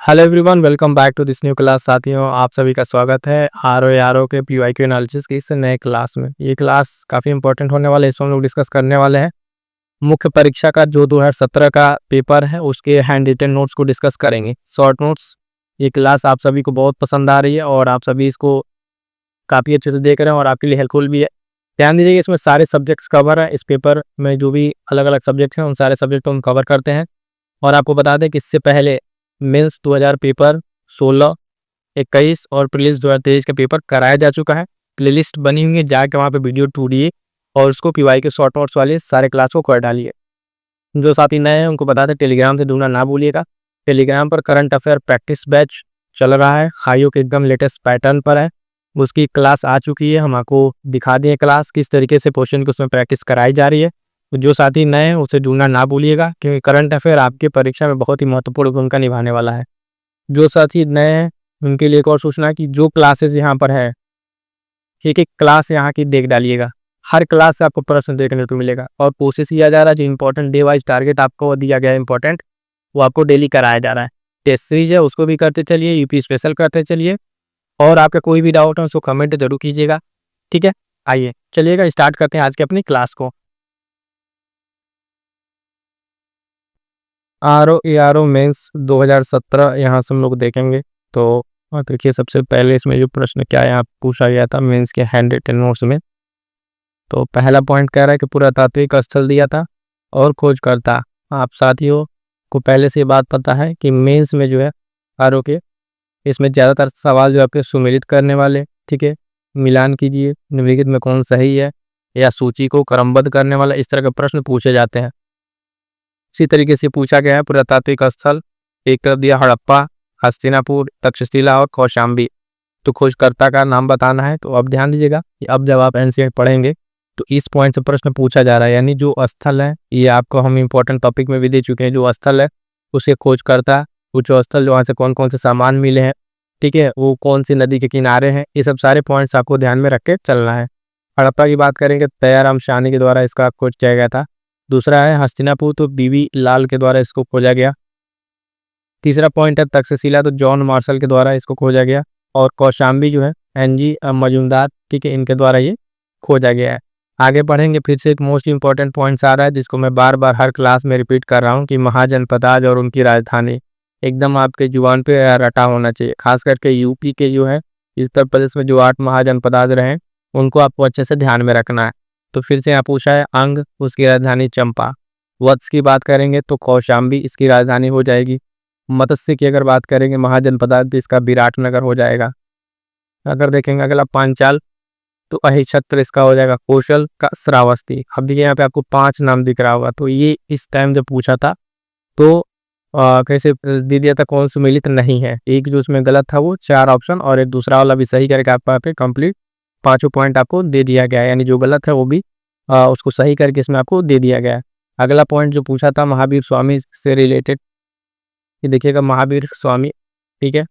Hello everyone, welcome back to this new class. साथियों, आप सभी का स्वागत है आर ओ के पीवाईक्यू एनालिसिस की इस नए क्लास में। ये क्लास काफ़ी इंपॉर्टेंट होने वाला है। इसमें हम लोग डिस्कस करने वाले हैं मुख्य परीक्षा का जो 2017 का पेपर है उसके हैंड रिटन नोट्स को डिस्कस करेंगे, शॉर्ट नोट्स। ये क्लास आप सभी को बहुत पसंद आ रही है और आप सभी इसको काफ़ी अच्छे से देख रहे हैं और आपके लिए हेल्पफुल भी है। ध्यान दीजिएगा, इसमें सारे सब्जेक्ट्स कवर है। इस पेपर में जो भी अलग अलग सब्जेक्ट्स हैं उन सारे सब्जेक्ट को हम कवर करते हैं। और आपको बता दें कि इससे पहले मेंस 2000 पेपर 16, 21 और प्रीलिम्स 2023 का पेपर कराया जा चुका है। प्लेलिस्ट बनी हुई है, जाके वहाँ पे वीडियो ढूंढिए और उसको पीवाई के शॉर्ट नोट्स वाले सारे क्लास को कर डालिए। जो साथी नए हैं उनको बता दें टेलीग्राम से ढूंढना ना भूलिएगा। टेलीग्राम पर करंट अफेयर प्रैक्टिस बैच चल रहा है, हाइयो के एकदम लेटेस्ट पैटर्न पर है। उसकी क्लास आ चुकी है, हम आपको दिखा दिए क्लास किस तरीके से क्वेश्चन की उसमें प्रैक्टिस कराई जा रही है। तो जो साथी नए हैं उसे ढूंढना ना भूलिएगा, क्योंकि करंट अफेयर आपकी परीक्षा में बहुत ही महत्वपूर्ण भूमिका निभाने वाला है। जो साथी नए हैं उनके लिए एक और सूचना कि जो क्लासेस यहाँ पर है, एक एक क्लास यहाँ की देख डालिएगा। हर क्लास से आपको प्रश्न देखने को मिलेगा और कोशिश किया जा रहा है जो इंपॉर्टेंट डे वाइज टारगेट आपको दिया गया है इंपॉर्टेंट, वो आपको डेली कराया जा रहा है। टेस्ट सीरीज है उसको भी करते चलिए, यूपी स्पेशल करते चलिए। और आपका कोई भी डाउट है उसको कमेंट जरूर कीजिएगा, ठीक है। आइए चलिएगा स्टार्ट करते हैं आज की अपनी क्लास को। आर ओ मेंस 2017 यहाँ से हम लोग देखेंगे। तो देखिए, सबसे पहले इसमें जो प्रश्न क्या यहाँ पूछा गया था मेंस के हैंड रिटन नोट्स में। तो पहला पॉइंट कह रहा है कि पुरातात्विक स्थल दिया था और खोजकर्ता। आप साथियों को पहले से ये बात पता है कि मेंस में जो है आर के इसमें ज़्यादातर सवाल जो आपके सुमेलित करने वाले, ठीक है। मिलान कीजिए निम्नलिखित में कौन सही है, या सूची को क्रमबद्ध करने वाला, इस तरह के प्रश्न पूछे जाते हैं। इसी तरीके से पूछा गया है पुरातात्विक स्थल, एक तरफ दिया हड़प्पा, हस्तिनापुर, तक्षशिला और कौशाम्बी। तो खोजकर्ता का नाम बताना है। तो अब ध्यान दीजिएगा कि अब जब आप एनसीईआरटी पढ़ेंगे तो इस पॉइंट से प्रश्न पूछा जा रहा है, यानी जो स्थल है, ये आपको हम इंपॉर्टेंट टॉपिक में भी दे चुके हैं। जो स्थल है उसके खोजकर्ता, कुछ स्थल जो वहाँ से कौन कौन से सामान मिले हैं, ठीक है, वो कौन सी नदी के किनारे हैं, ये सब सारे पॉइंट्स आपको ध्यान में रख के चलना है। हड़प्पा की बात करेंगे दयाराम शाहनी के द्वारा इसका खोज किया गया था। दूसरा है हस्तिनापुर, तो बीबी लाल के द्वारा इसको खोजा गया। तीसरा पॉइंट है तक्षशिला, तो जॉन मार्शल के द्वारा इसको खोजा गया। और कौशाम्बी जो है एनजी मजूमदार, ठीक है, इनके द्वारा ये खोजा गया है। आगे बढ़ेंगे, फिर से एक मोस्ट इंपॉर्टेंट पॉइंट्स आ रहा है जिसको मैं बार बार हर क्लास में रिपीट कर रहा हूँ कि महाजनपदाज और उनकी राजधानी एकदम आपके जुबान पे रटा होना चाहिए। खास करके यूपी के जो है, उत्तर प्रदेश में जो 8 महाजनपदाज रहे उनको आपको अच्छे से ध्यान में रखना है। तो फिर से यहाँ पूछा है अंग, उसकी राजधानी चंपा। वत्स की बात करेंगे तो कौशाम्बी इसकी राजधानी हो जाएगी। मत्स्य की अगर बात करेंगे महाजनपदाज, तो इसका विराटनगर हो जाएगा। अगर देखेंगे अगला पांचाल, तो अहिच्छत्र इसका हो जाएगा। कौशल का श्रावस्ती। अब देखिए यहाँ पे आपको 5 नाम दिख रहा होगा, तो ये इस टाइम जब पूछा था तो कैसे दे दिया था, कौन सुमेलित नहीं है। एक जो उसमें गलत था वो 4 ऑप्शन और एक दूसरा वाला भी सही करके आप पे कंप्लीट 5 पॉइंट आपको दे दिया गया है। यानी जो गलत है वो भी उसको सही करके इसमें आपको दे दिया गया है। अगला पॉइंट जो पूछा था महावीर स्वामी से रिलेटेड, ये देखिएगा महावीर स्वामी, ठीक है।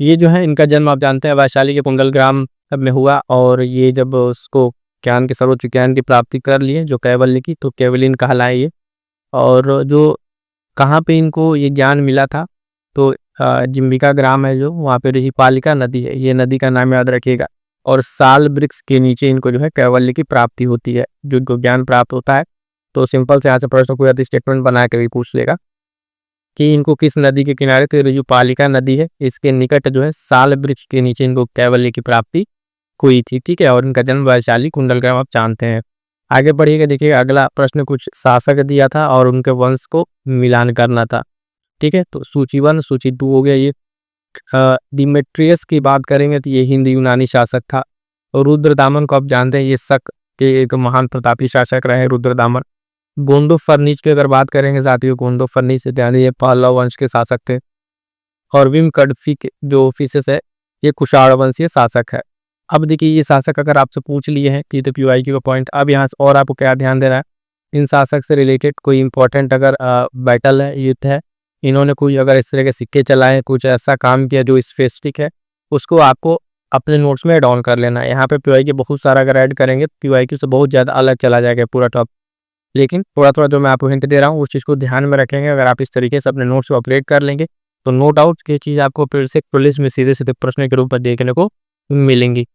ये जो है इनका जन्म आप जानते हैं वैशाली के पुंडलग्राम में हुआ, और ये जब उसको ज्ञान के सर्वोच्च ज्ञान की प्राप्ति कर लिए जो कैवल्य की, तो कैवलिन कहलाए ये। और जो कहाँ पे इनको ये ज्ञान मिला था, तो जिम्बिका ग्राम है जो, वहाँ पे रिहिपालिका नदी है, ये नदी का नाम याद रखिएगा। और साल वृक्ष के नीचे इनको जो है कैवल्य की प्राप्ति होती है, जो इनको ज्ञान प्राप्त होता है। तो सिंपल से यहाँ से प्रश्न को यदि स्टेटमेंट बना के भी पूछ लेगा कि इनको किस नदी के किनारे, तो जो पालिका नदी है इसके निकट जो है साल वृक्ष के नीचे इनको कैवल्य की प्राप्ति हुई थी, ठीक है। और इनका जन्म वैशाली कुंडलग्राम आप जानते हैं। आगे बढ़िएगा, देखिएगा अगला प्रश्न कुछ शासक दिया था और उनके वंश को मिलान करना था, ठीक है। तो सूची 1 सूची 2 हो गया। ये डिमेट्रियस की बात करेंगे तो ये हिंद यूनानी शासक था। और रुद्रदामन को आप जानते हैं, ये शक के एक महान प्रतापी शासक रहे रुद्रदामन। गोंदो फर्निच की अगर बात करेंगे साथियों, गोंदो फर्निच से ध्यान, ये पल्लव वंश के शासक थे। और विम कडफी जो फिशस है ये कुषाण वंशीय शासक है। अब देखिए ये शासक अगर आपसे पूछ लिए हैं कि तो पीवाईक्यू का पॉइंट, अब यहाँ से और आपको क्या ध्यान देना है, इन शासक से रिलेटेड कोई इंपॉर्टेंट अगर बैटल है, युद्ध है, इन्होंने कोई अगर इस तरह के सिक्के चलाए, कुछ ऐसा काम किया जो स्पेसिफिक है, उसको आपको अपने नोट्स में एड ऑन कर लेना है। यहाँ पे पीवाईक्यू बहुत सारा अगर ऐड करेंगे तो पीवाईक्यू से बहुत ज़्यादा अलग चला जाएगा पूरा टॉप। लेकिन थोड़ा थोड़ा जो मैं आपको हिंट दे रहा हूँ उस चीज़ को ध्यान में रखेंगे। अगर आप इस तरीके से अपने नोट्स को अपडेट कर लेंगे तो नो डाउट ये चीज़ आपको फिर से पुलिस में सीधे-सीधे प्रश्न के रूप में देखने को मिलेंगी।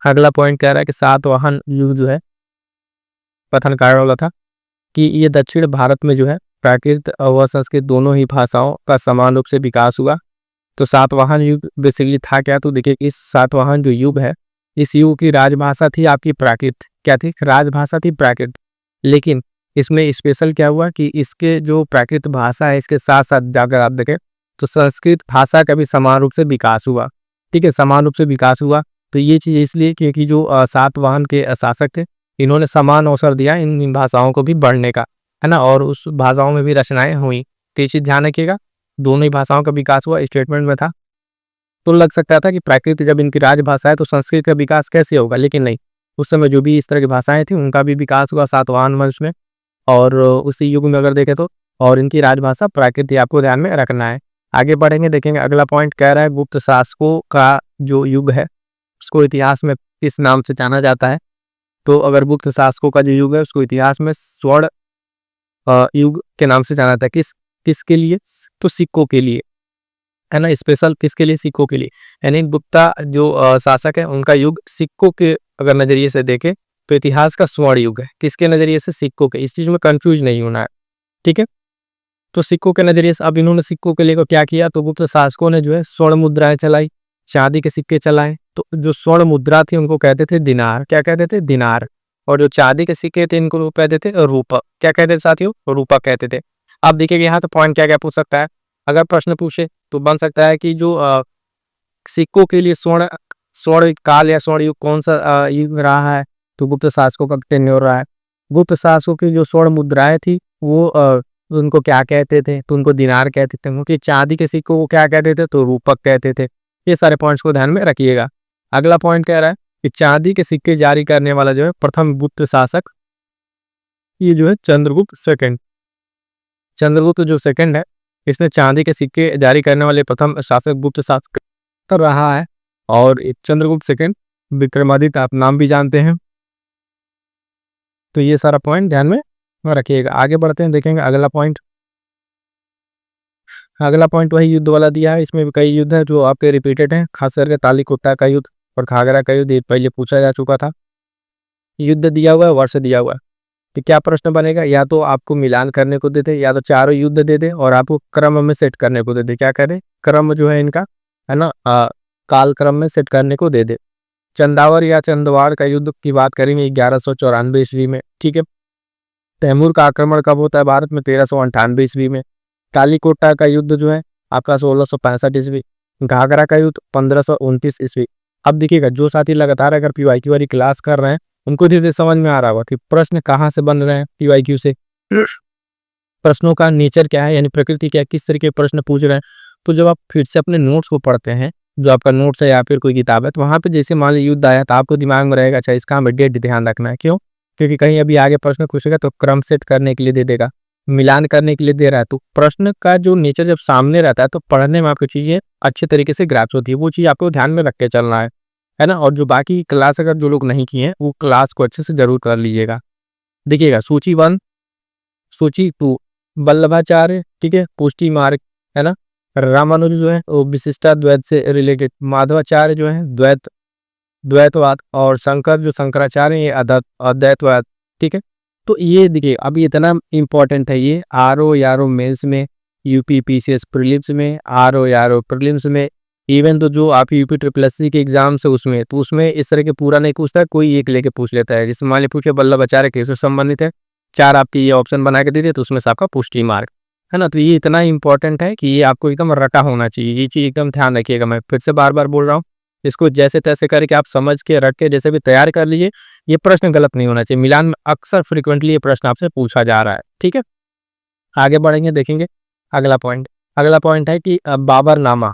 अगला पॉइंट कह रहा है कि सातवाहन युग जो है कथन कार्य वाला था कि ये दक्षिण भारत में जो है प्राकृत व संस्कृत दोनों ही भाषाओं का समान रूप से विकास हुआ। तो सातवाहन युग बेसिकली था क्या, तो देखिए इस सातवाहन जो युग है, इस युग की राजभाषा थी आपकी प्राकृत। क्या थी? राजभाषा थी प्राकृत। लेकिन इसमें स्पेशल क्या हुआ कि इसके जो प्राकृत भाषा है इसके साथ साथ जाकर आप देखें तो संस्कृत भाषा का भी समान रूप से विकास हुआ। ठीक है, समान रूप से विकास हुआ। तो ये चीज़ इसलिए क्योंकि जो सातवाहन के शासक थे, इन्होंने समान अवसर दिया इन भाषाओं को भी बढ़ने का, है ना, और उस भाषाओं में भी रचनाएं हुई। तो ये चीज़ ध्यान रखिएगा, दोनों ही भाषाओं का विकास हुआ स्टेटमेंट में था। तो लग सकता था कि प्राकृत जब इनकी राजभाषा है तो संस्कृत का विकास कैसे होगा, लेकिन नहीं, उस समय जो भी इस तरह की भाषाएं थी उनका भी विकास हुआ सातवाहन वंश में। और उसी युग में अगर देखें तो, और इनकी राजभाषा प्राकृत आपको ध्यान में रखना है। आगे बढ़ेंगे, देखेंगे अगला पॉइंट कह रहा है गुप्त शासकों का जो युग है उसको इतिहास में किस नाम से जाना जाता है। तो अगर गुप्त शासकों का जो युग है उसको इतिहास में स्वर्ण युग के नाम से जाना जाता है। किसके लिए? तो सिक्कों के लिए, है ना, स्पेशल किसके लिए? सिक्कों के लिए। यानी गुप्ता जो शासक है उनका युग सिक्कों के अगर नजरिए से देखें तो इतिहास का स्वर्ण युग है। किसके नजरिए से? सिक्कों के। इस चीज में कंफ्यूज नहीं होना है, ठीक है। तो सिक्कों के नजरिए से अब इन्होंने सिक्कों के लिए क्या किया, तो गुप्त शासकों ने जो है स्वर्ण मुद्राएं चलाई, चांदी के सिक्के चलाए। तो जो स्वर्ण मुद्रा थी उनको कहते थे दिनार। क्या कहते थे? दिनार। और जो चांदी के सिक्के थे इनको कहते थे रूपक। क्या कहते थे साथियों? रूपक कहते थे। अब देखिए यहाँ तो पॉइंट क्या क्या पूछ सकता है, अगर प्रश्न पूछे तो बन सकता है कि जो सिक्कों के लिए स्वर्ण स्वर्ण काल या स्वर्ण युग कौन सा युग रहा है, तो गुप्त शासकों का टेन्योर रहा है। गुप्त शासकों की जो स्वर्ण मुद्राएं थी वो उनको क्या कहते थे, तो उनको दिनार कहते थे। क्योंकि चांदी के सिक्कों को क्या कहते थे, तो रूपक कहते थे। ये सारे पॉइंट्स को ध्यान में रखिएगा। अगला पॉइंट कह रहा है कि चांदी के सिक्के जारी करने वाला जो है प्रथम गुप्त शासक, ये जो है चंद्रगुप्त सेकंड। चंद्रगुप्त जो सेकंड है इसने चांदी के सिक्के जारी करने वाले प्रथम शासक गुप्त शासक रहा है। और चंद्रगुप्त सेकंड विक्रमादित्य आप नाम भी जानते हैं। तो ये सारा पॉइंट ध्यान में रखिएगा। आगे बढ़ते हैं, देखेंगे अगला पॉइंट। अगला पॉइंट वही युद्ध वाला दिया है। इसमें भी कई युद्ध है जो आपके रिपीटेड हैं, खास करके तालीकोटा का युद्ध और घाघरा का युद्ध, ये पहले पूछा जा चुका था। युद्ध दिया हुआ है, वर्ष दिया हुआ है। तो क्या प्रश्न बनेगा, या तो आपको मिलान करने को दे दे, या तो चारों युद्ध दे दे और आपको क्रम में सेट करने को दे दे। क्या करें? क्रम जो है इनका, है ना, काल क्रम में सेट करने को दे दे। चंदावर या चंदवाड़ का युद्ध की बात करेंगे 1194 ईस्वी में, ठीक है। तैमूर का आक्रमण कब होता है भारत में? 1398 ईस्वी में। तालीकोटा का युद्ध जो है आपका 1665 ईस्वी। घाघरा का युद्ध 1529 ईस्वी। अब देखिएगा जो साथी लगातार अगर पीवाईक्यू वाली क्लास कर रहे हैं उनको धीरे धीरे समझ में आ रहा होगा कि प्रश्न कहाँ से बन रहे हैं पीवाईक्यू से, प्रश्नों का नेचर क्या है, यानी प्रकृति क्या है, किस तरीके के प्रश्न पूछ रहे हैं। तो जब आप फिर से अपने नोट्स को पढ़ते हैं, जो आपका नोट्स है या फिर कोई किताब है, तो वहाँ पे जैसे मान लीजिए युद्ध आया तो आपको दिमाग में रहेगा अच्छा इसका हमें डेट ध्यान रखना है। क्यों? क्योंकि कहीं अभी आगे प्रश्न पूछेगा तो क्रम सेट करने के लिए दे देगा, मिलान करने के लिए दे रहा है। तो प्रश्न का जो नेचर जब सामने रहता है तो पढ़ने में आपको चीजें अच्छे तरीके से ग्रैप्स होती है। वो चीज आपको ध्यान में रख के चलना है ना। और जो बाकी क्लास अगर जो लोग नहीं किए हैं वो क्लास को अच्छे से जरूर कर लीजिएगा। देखिएगा सूची 1, सूची 2 वल्लभाचार्य, ठीक है, पुष्टि मार्ग, है ना। रामानुज जो है वो विशिष्टाद्वैत से रिलेटेड, माधवाचार्य जो है द्वैत द्वैतवाद, और शंकर जो शंकराचार्य ये अद्वैतवाद, ठीक है। तो ये देखिए अभी इतना इंपॉर्टेंट है ये आरओ यारो मेंस में, यूपी पीसीएस प्रीलिम्स में, आरओ यारो प्रीलिम्स में, इवन तो जो आप यूपी ट्रिपल एससी के एग्जाम से उसमें, तो उसमें इस तरह के पूरा नहीं पूछता है, कोई एक लेके पूछ लेता है। जैसे मान लीजिए पूछे वल्लभाचार्य किससे संबंधित है, 4 आपके ये ऑप्शन बना के दे दिए तो उसमें से आपका पुष्टि मार्क, है ना। तो ये इतना इंपॉर्टेंट है कि ये आपको एकदम रटा होना चाहिए। ये चीज एकदम ध्यान रखिएगा, मैं फिर से बार बार बोल रहा हूँ। इसको जैसे तैसे करके आप समझ के रट के जैसे भी तैयार कर लीजिए। ये प्रश्न गलत नहीं होना चाहिए। मिलान में अक्सर फ्रिक्वेंटली ये प्रश्न आपसे पूछा जा रहा है, ठीक है। आगे बढ़ेंगे, देखेंगे अगला पॉइंट। अगला पॉइंट है कि बाबरनामा।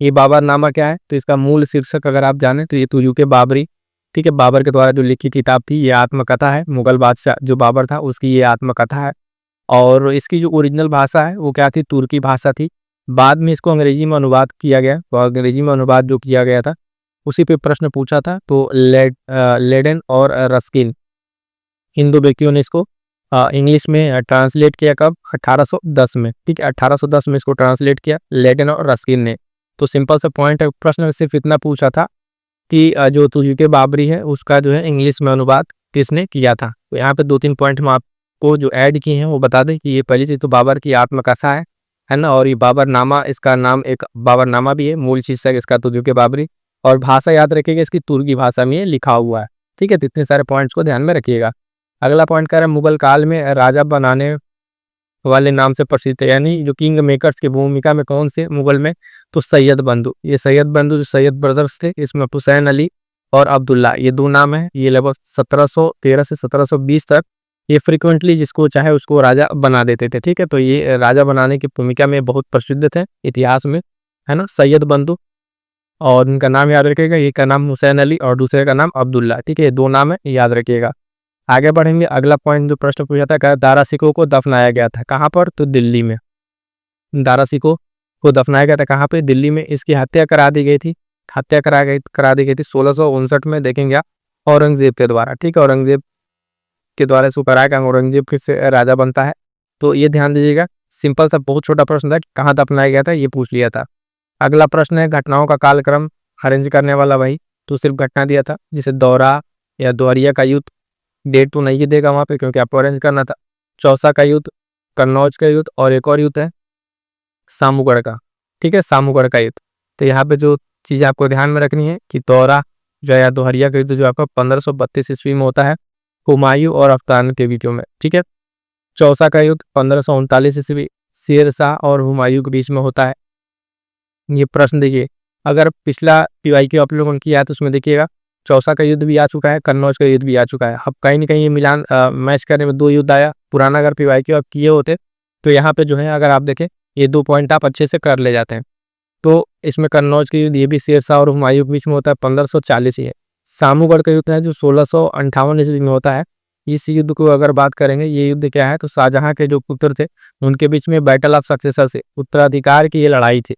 ये बाबरनामा क्या है, तो इसका मूल शीर्षक अगर आप जाने तो ये तुजू के बाबरी, ठीक है, बाबर के द्वारा जो लिखी किताब थी, ये आत्मकथा है। मुगल बादशाह जो बाबर था उसकी ये आत्मकथा है। और इसकी जो ओरिजिनल भाषा है वो क्या थी, तुर्की भाषा थी। बाद में इसको अंग्रेजी में अनुवाद किया गया, तो अंग्रेजी में अनुवाद जो किया गया था उसी पे प्रश्न पूछा था। तो लेडन और रस्किन, इन दो व्यक्तियों ने इसको इंग्लिश में ट्रांसलेट किया कब? 1810 में। ठीक है, 1810 में इसको ट्रांसलेट किया लेडन और रस्किन ने। तो सिंपल सा पॉइंट है, प्रश्न में सिर्फ इतना पूछा था कि जो तुझके बाबरी है उसका जो है इंग्लिश में अनुवाद किसने किया था। तो यहाँ पे 2-3 पॉइंट हम आपको जो ऐड किए हैं वो बता दें कि ये पहली चीज़ तो बाबर की आत्मकथा है ना, और ये बाबरनामा, इसका नाम एक बाबरनामा भी है, मूल शीर्षक इसका तुझके बाबरी, और भाषा याद रखिएगा इसकी तुर्की भाषा में ये लिखा हुआ है। ठीक है, तो इतने सारे पॉइंट्स को ध्यान में रखिएगा। अगला पॉइंट कह रहा है मुगल काल में राजा बनाने वाले नाम से प्रसिद्ध है, यानी जो किंग मेकर्स की भूमिका में कौन से मुगल में? तो सैयद बंधु। ये सैयद बंधु जो सैयद ब्रदर्स थे, इसमें हुसैन अली और अब्दुल्ला, ये दो नाम है। ये लगभग 1713 से 1720 तक ये फ्रिक्वेंटली जिसको चाहे उसको राजा बना देते थे। ठीक है, तो ये राजा बनाने की भूमिका में बहुत प्रसिद्ध थे इतिहास में, है ना, सैयद बंधु। और इनका नाम याद रखिएगा, एक का नाम हुसैन अली और दूसरे का नाम अब्दुल्ला। ठीक है, ये दो नाम है, याद रखिएगा। आगे बढ़ेंगे, अगला पॉइंट जो प्रश्न पूछा था, दारा सिकों को दफनाया गया था कहाँ पर? तो दिल्ली में। दारा सिकों को दफनाया गया था कहाँ पे? दिल्ली में। इसकी हत्या करा दी गई थी, हत्या करा दी गई थी 1659 में, देखेंगे आप, औरंगजेब के द्वारा। ठीक है, औरंगजेब के द्वारा इसको कराया गया, औरंगजेब फिर से राजा बनता है। तो ये ध्यान दीजिएगा, सिंपल सा बहुत छोटा प्रश्न था, कहाँ दफनाया गया था ये पूछ लिया था। अगला प्रश्न है घटनाओं का कालक्रम अरेंज करने वाला भाई, तो सिर्फ घटना दिया था, जैसे दौरा या दोहरिया का युद्ध, डेट तो नहीं देगा वहाँ पे क्योंकि आपको अरेंज करना था। चौसा का युद्ध, कन्नौज का युद्ध, और एक और युद्ध है सामूगढ़ का। ठीक है, सामूगढ़ का युद्ध। तो यहाँ पे जो चीज़ आपको ध्यान में रखनी है कि दौरा जो या दोहरिया का युद्ध जो आपका 1532 ईस्वी में होता है, हुमायूं और अफगान के बीचों में। ठीक है, चौसा का युद्ध 1539 ईस्वी, शेर शाह और हुमायूं के बीच में होता है। ये प्रश्न देखिए, अगर पिछला PYQ आप लोगों ने किया है तो उसमें देखिएगा चौसा का युद्ध भी आ चुका है, कन्नौज का युद्ध भी आ चुका है। अब कहीं ना कहीं ये मिलान मैच करने में दो युद्ध आया। पुराना अगर PYQ आप किए होते तो यहाँ पे जो है अगर आप देखें ये 2 पॉइंट आप अच्छे से कर ले जाते हैं। तो इसमें कन्नौज का युद्ध ये भी शेर शाह और हुमायूं के बीच में होता है, 1540 ही है। सामूगढ़ का युद्ध है जो 1658 ईस्वी में होता है। इस युद्ध को अगर बात करेंगे, ये युद्ध क्या है, तो शाहजहां के जो पुत्र थे उनके बीच में बैटल ऑफ सक्सेसर से उत्तराधिकार की ये लड़ाई थी।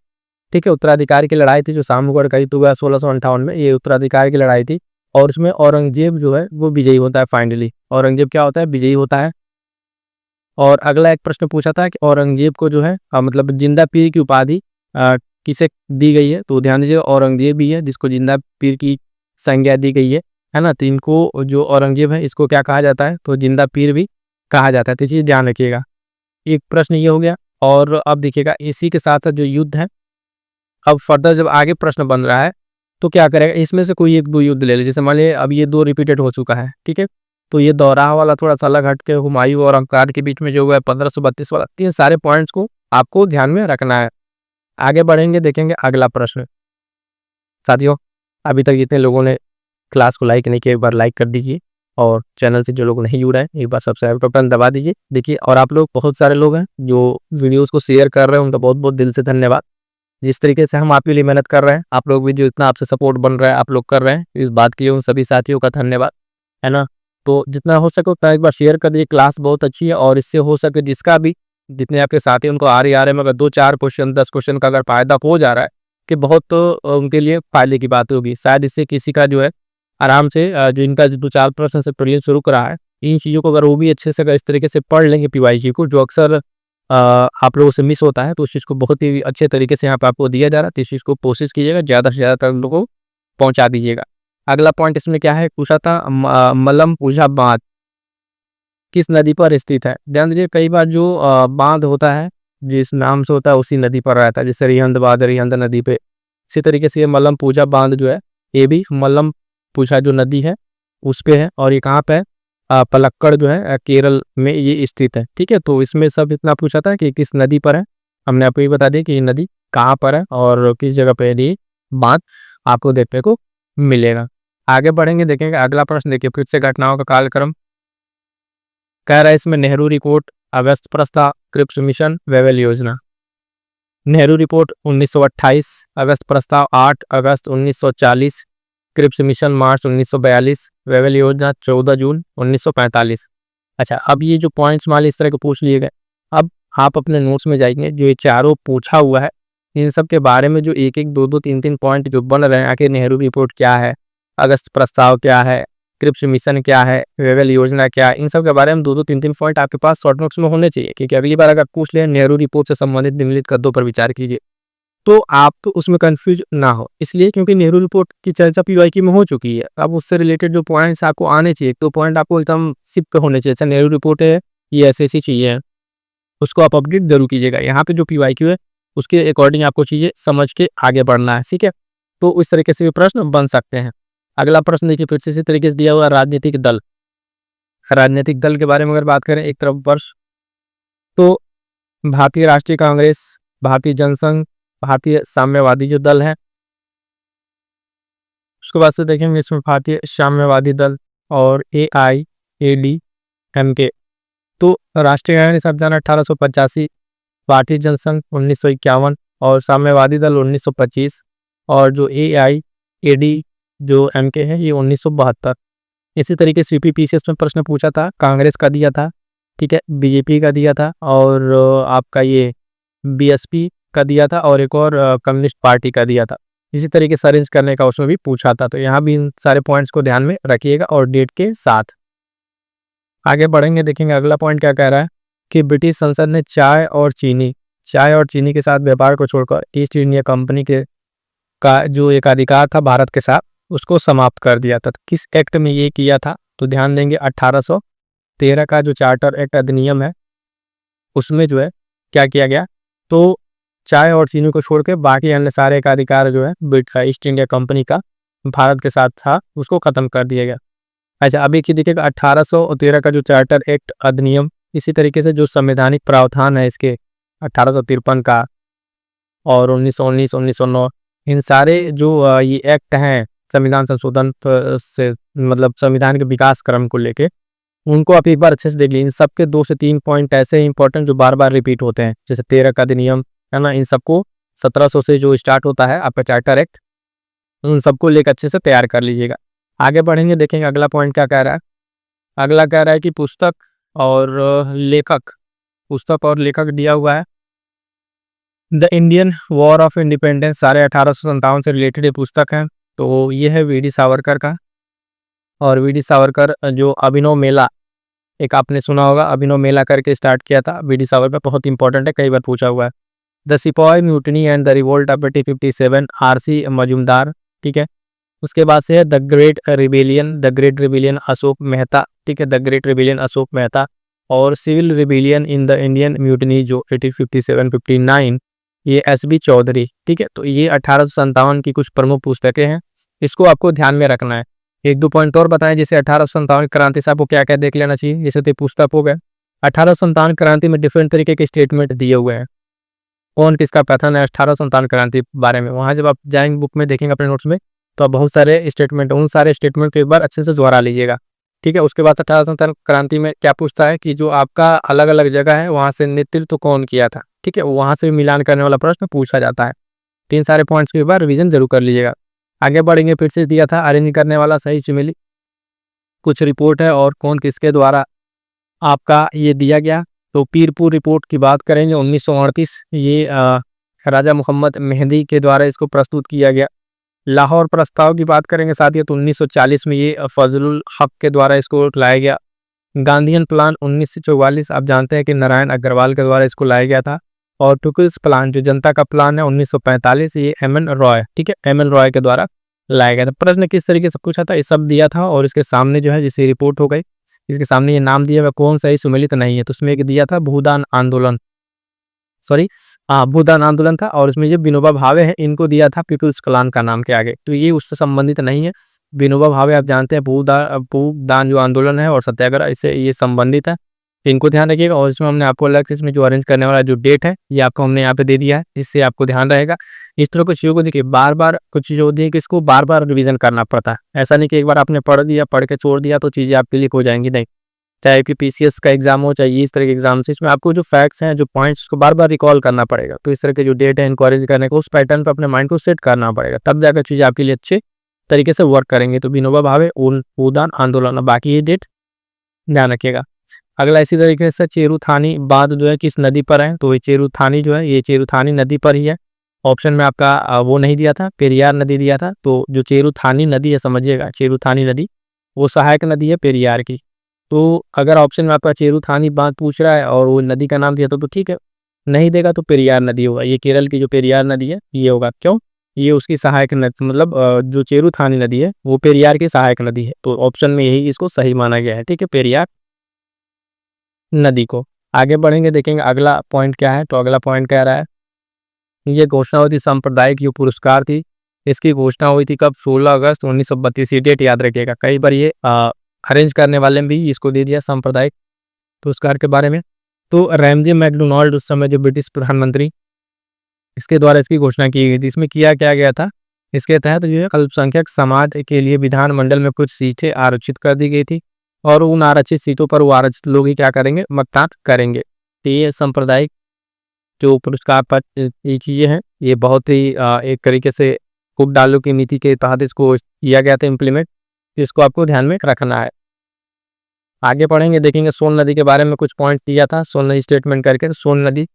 ठीक है, उत्तराधिकार की लड़ाई थी जो सामूगढ़ का युद्ध हुआ 1658 में, ये उत्तराधिकार की लड़ाई थी। और उसमें औरंगजेब जो है वो विजयी होता है। फाइनली औरंगजेब क्या होता है? विजयी होता है। और अगला एक प्रश्न पूछा था कि औरंगजेब को जो है मतलब जिंदा पीर की उपाधि किसे दी गई है? तो ध्यान दीजिए, औरंगजेब ही है जिसको जिंदा पीर की संज्ञा दी गई है ना। तो इनको जो औरंगजेब है इसको क्या कहा जाता है? तो जिंदा पीर भी कहा जाता है। तो चीज़ ध्यान रखिएगा। एक प्रश्न ये हो गया। और अब देखिएगा इसी के साथ साथ जो युद्ध है, अब फर्दर जब आगे प्रश्न बन रहा है तो क्या करेगा, इसमें से कोई 1-2 युद्ध ले ले। जैसे मान लीजिए अब ये 2 रिपीटेड हो चुका है। ठीक है, तो ये दोहरा वाला थोड़ा सा अलग हट के हुमायूं और अंकार के बीच में जो हुआ है 1532 वाला, तीन सारे पॉइंट्स को आपको ध्यान में रखना है। आगे बढ़ेंगे, देखेंगे अगला प्रश्न। साथियों, अभी तक जितने लोगों ने क्लास को लाइक नहीं किया एक बार लाइक कर दीजिए, और चैनल से जो लोग नहीं जुड़ा है एक बार सब्सक्राइब का बटन दबा दीजिए। देखिए, और आप लोग बहुत सारे लोग हैं जो वीडियोस को शेयर कर रहे हैं, उनका बहुत बहुत दिल से धन्यवाद। जिस तरीके से हम आपके लिए मेहनत कर रहे हैं, आप लोग भी जो इतना आपसे सपोर्ट बन रहा है आप लोग कर रहे हैं, इस बात के लिए उन सभी साथियों का धन्यवाद, है ना। तो जितना हो सके उतना एक बार शेयर कर दीजिए। क्लास बहुत अच्छी है और इससे हो सके जिसका भी, जितने आपके साथी उनको आ रहे हैं, मगर 2-4 क्वेश्चन 10 क्वेश्चन का अगर फायदा हो जा रहा है कि बहुत, तो उनके लिए फायदे की बात होगी। शायद इससे किसी का जो है आराम से जो इनका 2-4 प्रश्न से प्रीलिम्स शुरू करा है, इन चीज़ों को अगर वो भी अच्छे से अगर इस तरीके से पढ़ लेंगे PYQ को, जो अक्सर आप लोगों से मिस होता है, तो उस चीज़ को बहुत ही अच्छे तरीके से यहाँ पे आपको दिया जा रहा है। तो इस चीज़ को कोशिश कीजिएगा ज़्यादा से ज़्यादा तक लोगों को पहुँचा दीजिएगा। अगला पॉइंट इसमें क्या है, पूछा था मलमपुझा बांध किस नदी पर स्थित है? ध्यान दीजिए, कई बार जो बांध होता है जिस नाम से होता है उसी नदी पर रहता है, जैसे रिहंद बांध रिहंद नदी पे। इसी तरीके से ये मलमपुझा बांध जो है ये भी मलमपुझा जो नदी है उस पे है, और ये कहाँ पे है? पलक्कड़ जो है केरल में ये स्थित है। ठीक है, तो इसमें सब इतना पूछा था कि किस नदी पर है, हमने आपको ये बता दिया कि ये नदी कहाँ पर है और किस जगह पे ये बांध आपको देखने को मिलेगा। आगे बढ़ेंगे, देखेंगे अगला प्रश्न। देखिए फिर से घटनाओं का कालक्रम कह रहा है इसमें, नेहरू रिपोर्ट, अगस्त प्रस्ताव, क्रिप्स मिशन, वेवेल योजना। नेहरू रिपोर्ट 1928, अगस्त प्रस्ताव 8 अगस्त 1940, क्रिप्स मिशन मार्च 1942, वेवेल योजना 14 जून 1945। अच्छा, अब ये जो पॉइंट्स मान इस तरह के पूछ लिए गए, अब आप अपने नोट्स में जाएंगे, जो ये चारों पूछा हुआ है इन सब के बारे में जो 1-1 2-2 3-3 पॉइंट जो बन रहे हैं, आखिर नेहरू रिपोर्ट क्या है, अगस्त प्रस्ताव क्या है, क्रिप्स मिशन क्या है, वेवेल योजना क्या है, इन सब के बारे में 2-2 3-3 पॉइंट आपके पास शॉर्ट नोट्स में होने चाहिए, क्योंकि अगली बार अगर पूछ ले नेहरू रिपोर्ट से संबंधित निम्नलिखित कदमों पर विचार कीजिए, तो आप उसमें कंफ्यूज ना हो, इसलिए क्योंकि नेहरू रिपोर्ट की चर्चा पीवाईक्यू में हो चुकी है। अब उससे रिलेटेड जो पॉइंट्स आपको आने चाहिए, 2 पॉइंट आपको एकदम सिप पे होने चाहिए। अच्छा, नेहरू रिपोर्ट है, ये ऐसी चीजें हैं, उसको आप अपडेट जरूर कीजिएगा। यहाँ पे जो पीवाईक्यू है उसके अकॉर्डिंग आपको चीजें समझ के आगे बढ़ना है, ठीक है। तो इस तरीके से भी प्रश्न बन सकते हैं। अगला प्रश्न देखिए, फिर से इसी तरीके से दिया हुआ राजनीतिक दल। राजनीतिक दल के बारे में अगर बात करें एक तरफ वर्ष, तो भारतीय राष्ट्रीय कांग्रेस, भारतीय जनसंघ, भारतीय साम्यवादी जो दल है, उसके बाद से देखेंगे इसमें भारतीय साम्यवादी दल और AIADMK। तो राष्ट्रीय कांग्रेस आप जाना 1885, भारतीय जनसंघ 1951 और साम्यवादी दल 1925, और जो AIAD जो MK है ये 1972। इसी तरीके से CPPCS में प्रश्न पूछा था, कांग्रेस का दिया था, ठीक है, बीजेपी का दिया था, और आपका ये BSP का दिया था, और एक और कम्युनिस्ट पार्टी का दिया था। इसी तरीके से अरेंज करने का उसमें भी पूछा था। तो यहाँ भी इन सारे पॉइंट्स को ध्यान में रखिएगा और डेट के साथ आगे बढ़ेंगे। देखेंगे अगला पॉइंट क्या कह रहा है कि ब्रिटिश संसद ने चाय और चीनी के साथ व्यापार को छोड़कर ईस्ट इंडिया कंपनी के का जो एक अधिकार था भारत के साथ, उसको समाप्त कर दिया था। तो किस एक्ट में ये किया था, तो ध्यान देंगे 1813 का जो चार्टर एक्ट अधिनियम है, उसमें जो है क्या किया गया, तो चाय और चीनी को छोड़ के बाकी अन्य सारे का अधिकार जो है ईस्ट इंडिया कंपनी का भारत के साथ था, उसको खत्म कर दिया गया। अच्छा, अभी की देखिएगा 1813 का जो चार्टर एक्ट अधिनियम, इसी तरीके से जो संवैधानिक प्रावधान है इसके 1853 का और 1919, 1909, इन सारे जो ये एक्ट हैं संविधान संशोधन से मतलब संविधान के विकास क्रम को लेके, उनको आप एक बार अच्छे से देख लीजिए। इन सबके 2 से 3 पॉइंट ऐसे इंपॉर्टेंट जो बार बार रिपीट होते हैं, जैसे 13 का अधिनियम है ना, इन सबको 1700 से जो स्टार्ट होता है आपका चार्टर एक्ट, उन सबको लेकर अच्छे से तैयार कर लीजिएगा। आगे बढ़ेंगे, देखेंगे अगला पॉइंट क्या कह रहा है। अगला कह रहा है कि पुस्तक और लेखक दिया हुआ है। The Indian war of independence, सारे 1857 से रिलेटेड ये पुस्तक है। तो ये है वीडी सावरकर का, और वीडी सावरकर जो अभिनव मेला, एक आपने सुना होगा, अभिनव मेला करके स्टार्ट किया था वीडी सावरकर, बहुत इंपॉर्टेंट है, कई बार पूछा हुआ है। The sipahi mutiny and the revolt of 1857, RC Majumdar, ठीक है। उसके बाद से है the great rebellion Ashok Mehta, ठीक है, the great rebellion Ashok Mehta, और civil rebellion in the Indian mutiny जो 1857-59, ये SB चौधरी, ठीक है। तो ये 1857 की कुछ प्रमुख पुस्तकें हैं, इसको आपको ध्यान में रखना है। 1-2 पॉइंट और बताएं, जैसे 1857 क्रांति से आपको क्या क्या देख लेना चाहिए, जैसे तो पुस्तक हो गए। 1857 क्रांति में डिफरेंट तरीके के स्टेटमेंट दिए हुए हैं, कौन किसका कथन है 1857 क्रांति बारे में, वहां जब आप जाएंगे बुक में देखेंगे अपने नोट्स में, तो आप बहुत सारे स्टेटमेंट, उन सारे स्टेटमेंट को एक बार अच्छे से दोहरा लीजिएगा, ठीक है। उसके बाद 1857 क्रांति में क्या पूछता है कि जो आपका अलग अलग जगह है वहां से नेतृत्व कौन किया था, ठीक है, वहां से मिलान करने वाला प्रश्न पूछा जाता है। 3 सारे पॉइंट्स को एक बार रिविजन जरूर कर लीजिएगा। आगे बढ़ेंगे, फिर से दिया था अरेंज करने वाला सही से मिली कुछ रिपोर्ट है और कौन किसके द्वारा आपका ये दिया गया। तो पीरपुर रिपोर्ट की बात करेंगे 1938, ये राजा मोहम्मद मेहदी के द्वारा इसको प्रस्तुत किया गया। लाहौर प्रस्ताव की बात करेंगे साथियों, तो 1940 में ये फजलुल हक के द्वारा इसको लाया गया। गांधीयन प्लान 1944, आप जानते हैं कि नारायण अग्रवाल के द्वारा इसको लाया गया था। और पीपल्स प्लान जो जनता का प्लान है 1945, ये MN रॉय, ठीक है, MN रॉय के द्वारा लाया गया था। प्रश्न किस तरीके से पूछा था, ये सब दिया था, और इसके सामने जो है जैसे रिपोर्ट हो गई, इसके सामने ये नाम दिया हुआ कौन सा ही सुमेलित नहीं है, तो उसमें एक दिया था भूदान आंदोलन, भूदान आंदोलन था, और इसमें जो विनोबा भावे है इनको दिया था पीपल्स प्लान का नाम के आगे, तो ये उससे संबंधित नहीं है। विनोबा भावे आप जानते हैं भूदान जो आंदोलन है और सत्याग्रह, इससे ये संबंधित है, इनको ध्यान रखिएगा। और इसमें हमने आपको अलग से इसमें जो अरेंज करने वाला जो डेट है ये आपको हमने यहाँ पे दे दिया है, इससे आपको ध्यान रहेगा। इस तरह की चीज़ों को देखिए, बार बार कुछ चीज़ होती है कि इसको बार बार रिविजन करना पड़ता है, ऐसा नहीं कि एक बार आपने पढ़ दिया, पढ़ के छोड़ दिया तो चीज़ें आपके लिए हो जाएंगी, नहीं। चाहे कि PCS का एग्जाम हो, चाहे इस तरह के एग्जाम से, इसमें आपको जो फैक्ट्स हैं, जो पॉइंट्स, उसको बार बार रिकॉल करना पड़ेगा। तो इस तरह के जो डेट है इनको अरेंज करने को उस पैटर्न पर अपने माइंड को सेट करना पड़ेगा, तब जाकर चीज़ें आपके लिए अच्छे तरीके से वर्क करेंगे। तो विनोबा भावे भूदान आंदोलन, बाकी ये डेट ध्यान रखिएगा। अगला इसी तरीके से चेरुथानी बांध जो है किस नदी पर है, तो ये चेरुथानी जो है ये चेरुथानी नदी पर ही है। ऑप्शन में आपका वो नहीं दिया था, पेरियार नदी दिया था, तो जो चेरुथानी नदी है समझिएगा, चेरुथानी नदी वो सहायक नदी है पेरियार की। तो अगर ऑप्शन में आपका चेरुथानी बांध पूछ रहा है और वो नदी का नाम दिया तो ठीक है, नहीं देगा तो पेरियार नदी होगा। ये केरल की जो पेरियार नदी है ये होगा। क्यों? ये उसकी सहायक नदी, मतलब जो चेरुथानी नदी है वो पेरियार की सहायक नदी है। तो ऑप्शन में यही इसको सही माना गया है, ठीक है, पेरियार नदी को। आगे बढ़ेंगे, देखेंगे अगला पॉइंट क्या है। तो अगला पॉइंट कह रहा है, ये घोषणा हुई थी सांप्रदायिक जो पुरस्कार थी, इसकी घोषणा हुई थी कब? 16 अगस्त 1932। ये डेट याद रखिएगा, कई बार ये अरेंज करने वाले ने भी इसको दे दिया सांप्रदायिक पुरस्कार के बारे में। तो रैमजे मैकडोनाल्ड उस समय जो ब्रिटिश प्रधानमंत्री, इसके द्वारा इसकी घोषणा की गई थी। इसमें किया क्या गया था? इसके तहत जो है अल्पसंख्यक समाज के लिए विधानमंडल में कुछ सीटें आरक्षित कर दी गई थी और उन आरक्षित सीटों पर वो आरक्षित लोग ही क्या करेंगे? मतदान करेंगे। तो ये सांप्रदायिक जो पुरस्कार पर ये चीज़ें हैं, ये बहुत ही एक तरीके से फूट डालो की नीति के तहत इसको किया गया था इम्प्लीमेंट। इसको आपको ध्यान में रखना है। आगे पढ़ेंगे, देखेंगे सोन नदी के बारे में कुछ पॉइंट दिया था, सोन नदी स्टेटमेंट करके। तो सोन नदी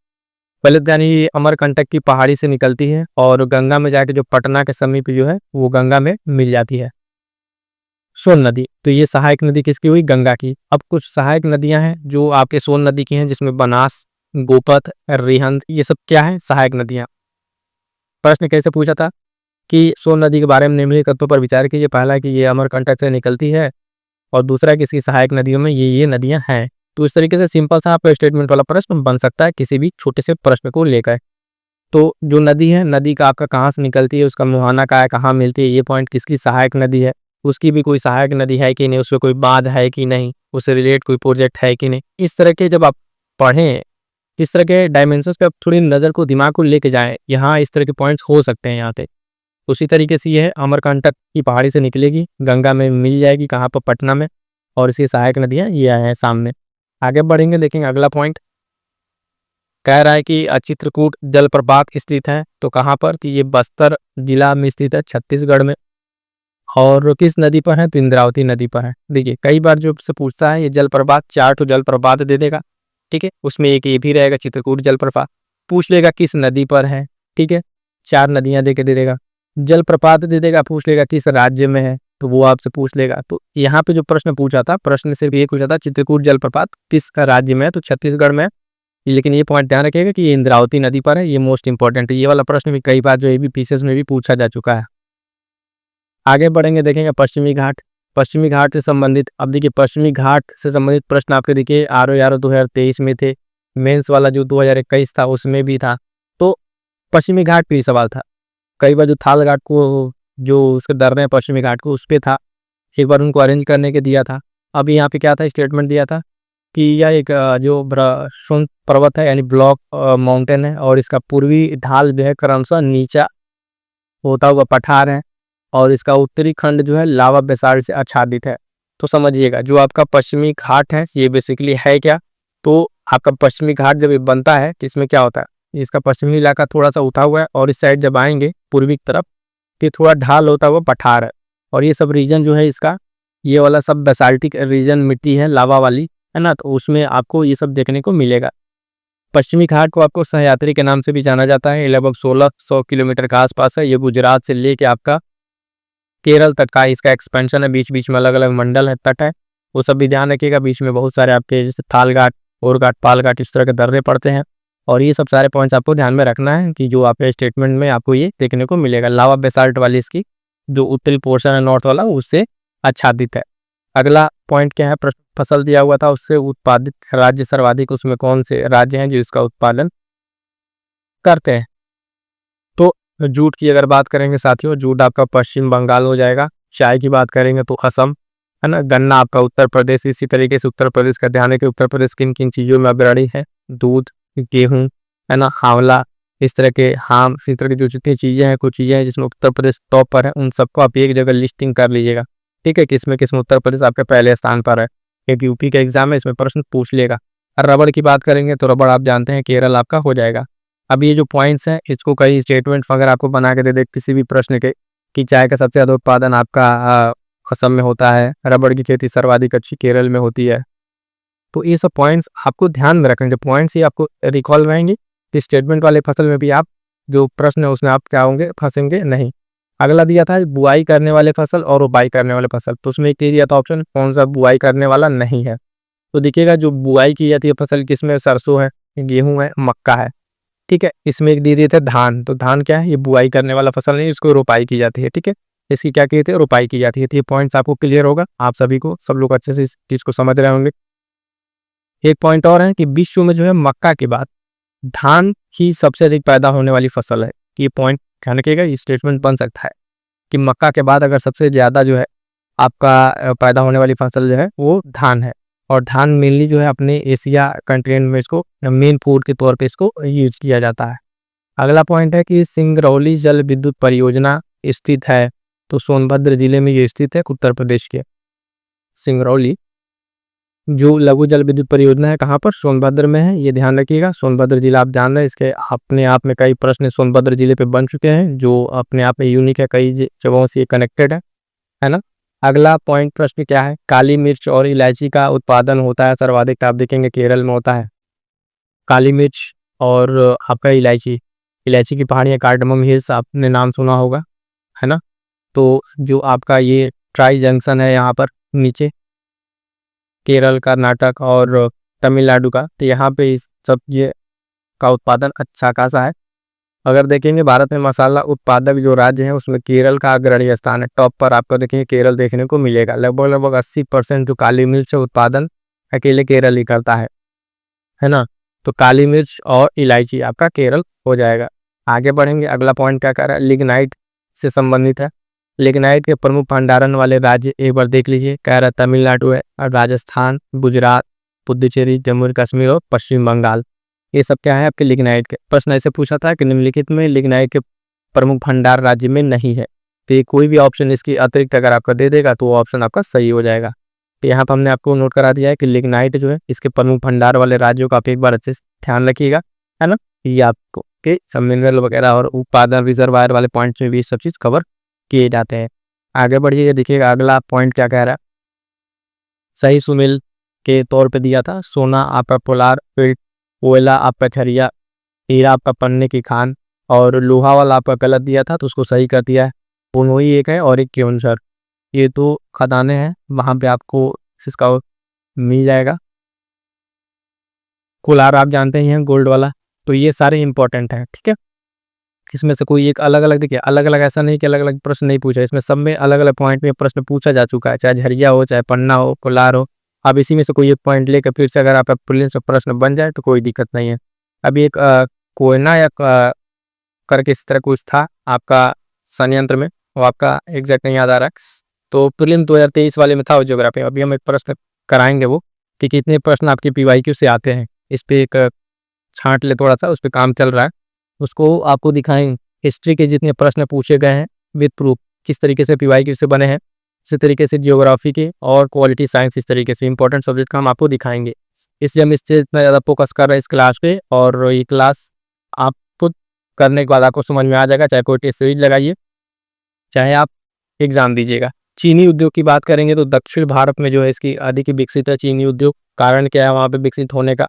पहले तो यानी ये अमरकंटक की पहाड़ी से निकलती है और गंगा में जाके जो पटना के समीप जो है वो गंगा में मिल जाती है सोन नदी। तो ये सहायक नदी किसकी हुई? गंगा की। अब कुछ सहायक नदियां हैं जो आपके सोन नदी की हैं, जिसमें बनास, गोपथ, रिहंद, ये सब क्या है? सहायक नदियां। प्रश्न कैसे पूछा था कि सोन नदी के बारे में निम्नलिखित तत्वों पर विचार कीजिए। पहला कि ये अमरकंटक से निकलती है और दूसरा कि इसकी सहायक नदियों में ये नदियां हैं। तो इस तरीके से सिंपल सा आपका स्टेटमेंट वाला प्रश्न बन सकता है किसी भी छोटे से प्रश्न को लेकर। तो जो नदी है, नदी का आपका कहाँ से निकलती है, उसका मुहाना कहाँ है, कहाँ मिलती है, ये पॉइंट किसकी सहायक नदी है, उसकी भी कोई सहायक नदी है कि नहीं, उसमें कोई बांध है कि नहीं, उससे रिलेट कोई प्रोजेक्ट है कि नहीं। इस तरह के जब आप पढ़ें, इस तरह के डायमेंशंस पे आप थोड़ी नज़र को, दिमाग को लेके जाएं, यहाँ इस तरह के पॉइंट्स हो सकते हैं यहाँ पे। उसी तरीके से ये है, अमरकंटक की पहाड़ी से निकलेगी, गंगा में मिल जाएगी, कहाँ पर? पटना में। और इसकी सहायक नदियाँ ये हैं सामने। आगे बढ़ेंगे, देखेंगे अगला पॉइंट कह रहा है कि चित्रकूट जलप्रपात स्थित है। तो कहाँ पर? तो ये बस्तर जिला में स्थित है, छत्तीसगढ़ में। और किस नदी पर है? तो इंद्रावती नदी पर है। देखिए कई बार जो से पूछता है, ये जलप्रपात 4 तो जलप्रपात दे देगा, ठीक है, उसमें एक ये भी रहेगा चित्रकूट जलप्रपात। पूछ लेगा किस नदी पर है, ठीक है, 4 नदियां दे के दे देगा। जलप्रपात दे देगा, पूछ लेगा किस राज्य में है, तो वो आपसे पूछ लेगा। तो यहाँ पे जो प्रश्न पूछा था, प्रश्न सिर्फ ये पूछा था चित्रकूट जलप्रपात किस राज्य में है, तो छत्तीसगढ़ में है। लेकिन ये पॉइंट ध्यान रखिएगा कि ये इंद्रावती नदी पर है, ये मोस्ट इंपॉर्टेंट है। ये वाला प्रश्न भी कई बार जो एबी पीसीएस में भी पूछा जा चुका है। आगे बढ़ेंगे, देखेंगे पश्चिमी घाट। पश्चिमी घाट से संबंधित, अब देखिए पश्चिमी घाट से संबंधित प्रश्न आपके देखिए RO 2023 में थे, मेंस वाला जो 2021 था उसमें भी था। तो पश्चिमी घाट पे ही सवाल था। कई बार जो थाल घाट को, जो उसके दर्रे हैं पश्चिमी घाट को, उस पे था, एक बार उनको अरेंज करने के दिया था। अब यहाँ पे क्या था? स्टेटमेंट दिया था कि यह एक जो ब्रशुंद पर्वत है, यानी ब्लॉक माउंटेन है, और इसका पूर्वी ढाल जो है क्रमशः नीचा होता हुआ पठार है, और इसका उत्तरी खंड जो है लावा बेसाल्ट से आच्छादित है। तो समझिएगा जो आपका पश्चिमी घाट है ये बेसिकली है क्या? तो आपका पश्चिमी घाट जब ये बनता है तो इसमें क्या होता है, इसका पश्चिमी इलाका थोड़ा सा उठा हुआ है, और इस साइड जब आएंगे पूर्वी की तरफ तो थोड़ा ढाल होता हुआ पठार है। और ये सब रीजन जो है इसका, ये वाला सब बेसाल्टिक रीजन मिट्टी है, लावा वाली है ना, तो उसमें आपको ये सब देखने को मिलेगा। पश्चिमी घाट को आपको सह्याद्री के नाम से भी जाना जाता है। ये लगभग 1600 किलोमीटर के आसपास है। ये गुजरात से लेके आपका केरल तक का इसका एक्सपेंशन है। बीच बीच में अलग अलग मंडल है, तट है, वो सब भी ध्यान रखिएगा। बीच में बहुत सारे आपके जैसे थाल घाट, और घाट, पाल घाट, इस तरह के दर्रे पड़ते हैं। और ये सब सारे पॉइंट्स आपको ध्यान में रखना है कि जो आपके स्टेटमेंट में आपको ये देखने को मिलेगा। लावा बेसाल्ट वाली इसकी जो उत्तरी पोर्शन है नॉर्थ वाला, उससे आच्छादित है। अगला पॉइंट क्या है? फसल दिया हुआ था, उससे उत्पादित राज्य सर्वाधिक, उसमें कौन से राज्य हैं जो इसका उत्पादन करते हैं? तो जूट की अगर बात करेंगे साथियों, जूट आपका पश्चिम बंगाल हो जाएगा। चाय की बात करेंगे तो असम है ना। गन्ना आपका उत्तर प्रदेश। इसी तरीके से उत्तर प्रदेश का ध्यान है कि उत्तर प्रदेश किन किन चीज़ों में अग्रणी है। दूध, गेहूँ है ना, आंवला, इस तरह के हाम, इस तरह की जो जितनी चीज़ें हैं, कुछ चीज़ें हैं जिसमें उत्तर प्रदेश टॉप पर है, उन सबको आप एक जगह लिस्टिंग कर लीजिएगा, ठीक है, किसमें किसमें उत्तर प्रदेश आपके पहले स्थान पर है, क्योंकि यूपी का एग्जाम है, इसमें प्रश्न पूछ लेगा। रबड़ की बात करेंगे तो रबड़ आप जानते हैं केरल आपका हो जाएगा। अब ये जो पॉइंट्स हैं इसको कई स्टेटमेंट अगर आपको बना के दे दे किसी भी प्रश्न के, कि चाय का सबसे ज़्यादा उत्पादन आपका असम में होता है, रबड़ की खेती सर्वाधिक अच्छी केरल में होती है, तो ये सब पॉइंट्स आपको ध्यान में रखेंगे। पॉइंट्स ही आपको रिकॉल रहेंगे, तो स्टेटमेंट वाले फसल में भी आप जो प्रश्न है उसमें आप क्या होंगे, फंसेंगे नहीं। अगला दिया था बुआई करने वाले फसल और रोपाई करने वाले फसल, तो उसमें एक दिया था ऑप्शन कौन सा बुआई करने वाला नहीं है। तो देखिएगा जो बुआई की जाती है फसल किसमें, सरसों है, गेहूं है, मक्का है, ठीक है। इसमें एक दे दिए थे धान, तो धान क्या है, ये बुआई करने वाला फसल नहीं, इसको रोपाई की जाती है, ठीक है। इसकी क्या कहते हैं, रोपाई की जाती है। तो ये पॉइंट्स आपको क्लियर होगा, आप सभी को, सब लोग अच्छे से इस चीज को समझ रहे होंगे। एक पॉइंट और है कि विश्व में जो है मक्का के बाद धान ही सबसे अधिक पैदा होने वाली फसल है। ये पॉइंट ध्यान रखिएगा, ये स्टेटमेंट बन सकता है कि मक्का के बाद अगर सबसे ज्यादा जो है आपका पैदा होने वाली फसल जो है वो धान है। और धान मेनली जो है अपने एशिया कंट्री में इसको मेन फूड के तौर पे इसको यूज किया जाता है। अगला पॉइंट है कि सिंगरौली जल विद्युत परियोजना स्थित है, तो सोनभद्र जिले में ये स्थित है, उत्तर प्रदेश के। सिंगरौली जो लघु जल विद्युत परियोजना है कहाँ पर, सोनभद्र में है, ये ध्यान रखिएगा। सोनभद्र जिला आप जान रहे हैं, इसके अपने आप में कई प्रश्न सोनभद्र जिले पे बन चुके हैं जो अपने आप में यूनिक है, कई जगहों से कनेक्टेड है ना। अगला पॉइंट प्रश्न क्या है, काली मिर्च और इलायची का उत्पादन होता है सर्वाधिक, आप देखेंगे केरल में होता है। काली मिर्च और आपका इलायची, इलायची की पहाड़ियाँ कार्डमम हिल्स आपने नाम सुना होगा, है ना। तो जो आपका ये ट्राई जंक्शन है यहाँ पर नीचे, केरल, कर्नाटक और तमिलनाडु का, तो यहाँ पे इस सब ये का उत्पादन अच्छा खासा है। अगर देखेंगे भारत में मसाला उत्पादक जो राज्य है उसमें केरल का अग्रणी स्थान है, टॉप पर आपको देखेंगे केरल देखने को मिलेगा। लगभग 80% जो काली मिर्च उत्पादन अकेले केरल ही करता है ना। तो काली मिर्च और इलायची आपका केरल हो जाएगा। आगे बढ़ेंगे, अगला पॉइंट क्या कह रहा है, लिग्नाइट से संबंधित है। लिग्नाइट के प्रमुख भंडारण वाले राज्य एक बार देख लीजिए, कह रहा है तमिलनाडु है, और राजस्थान, गुजरात, पुडुचेरी, जम्मू कश्मीर और पश्चिम बंगाल, ये सब क्या है आपके लिग्नाइट के। प्रश्न ऐसे पूछा था कि निम्नलिखित में लिग्नाइट के प्रमुख भंडार राज्य में नहीं है, तो कोई भी ऑप्शन इसकी अतिरिक्त अगर आपका दे देगा तो वो ऑप्शन आपका सही हो जाएगा। तो यहाँ पर हमने आपको नोट करा दिया है कि लिग्नाइट जो है इसके प्रमुख भंडार वाले राज्यों का आप एक बार अच्छे से ध्यान रखिएगा, है ना। ये आपको के सब मिनरल वगैरह और उत्पादन रिजर्वायर वाले पॉइंट्स में भी सब चीज़ कवर किए जाते हैं। आगे बढ़िए, देखिएगा अगला पॉइंट क्या कह रहा है, सही सुमेल के तौर पे दिया था, सोना आपका पोलार फिल्ड, कोयला आपका खरिया, हीरा आपका पन्ने की खान, और लोहा वाला आपका गलत दिया था तो उसको सही कर दिया है। पुनोई एक है और एक क्योंझर, ये दो खदानें हैं, वहाँ पे आपको इसका मिल जाएगा। कोलार आप जानते ही हैं गोल्ड वाला। तो ये सारे इंपॉर्टेंट हैं, ठीक है। इसमें से कोई एक अलग अलग, देखिए अलग अलग ऐसा नहीं कि अलग अलग प्रश्न नहीं पूछा, इसमें सब में अलग अलग पॉइंट में प्रश्न पूछा जा चुका है, चाहे झरिया हो, चाहे पन्ना हो, कोलार हो। अब इसी में से कोई एक पॉइंट लेकर फिर से अगर आपका प्रीलिम्स में प्रश्न बन जाए तो कोई दिक्कत नहीं है। अभी एक कोयना या करके इस तरह कुछ था आपका संयंत्र में, वो आपका एग्जैक्ट नहीं याद आ रहा है। तो प्रीलिम 2023 वाले में था वो ज्योग्राफी। अभी हम एक प्रश्न कराएंगे वो कि कितने प्रश्न आपके पीवाईक्यू से आते हैं, इस पर एक छांट ले, थोड़ा सा उस पर काम चल रहा है, उसको आपको दिखाएंगे। हिस्ट्री के जितने प्रश्न पूछे गए हैं विद प्रूफ किस तरीके से पीवाईक्यू से बने हैं, इसी तरीके से जियोग्राफी के और क्वालिटी साइंस, इस तरीके से इंपॉर्टेंट सब्जेक्ट का हम आपको दिखाएंगे। इसलिए हम इससे इतना ज़्यादा फोकस कर रहे हैं इस क्लास पे, और ये क्लास आपको करने के बाद आपको समझ में आ जाएगा, चाहे कोई टेस्ट सीरीज लगाइए, चाहे आप एग्जाम दीजिएगा। चीनी उद्योग की बात करेंगे तो दक्षिण भारत में जो है इसकी अधिक विकसित है चीनी उद्योग। कारण क्या है वहाँ पे विकसित होने का,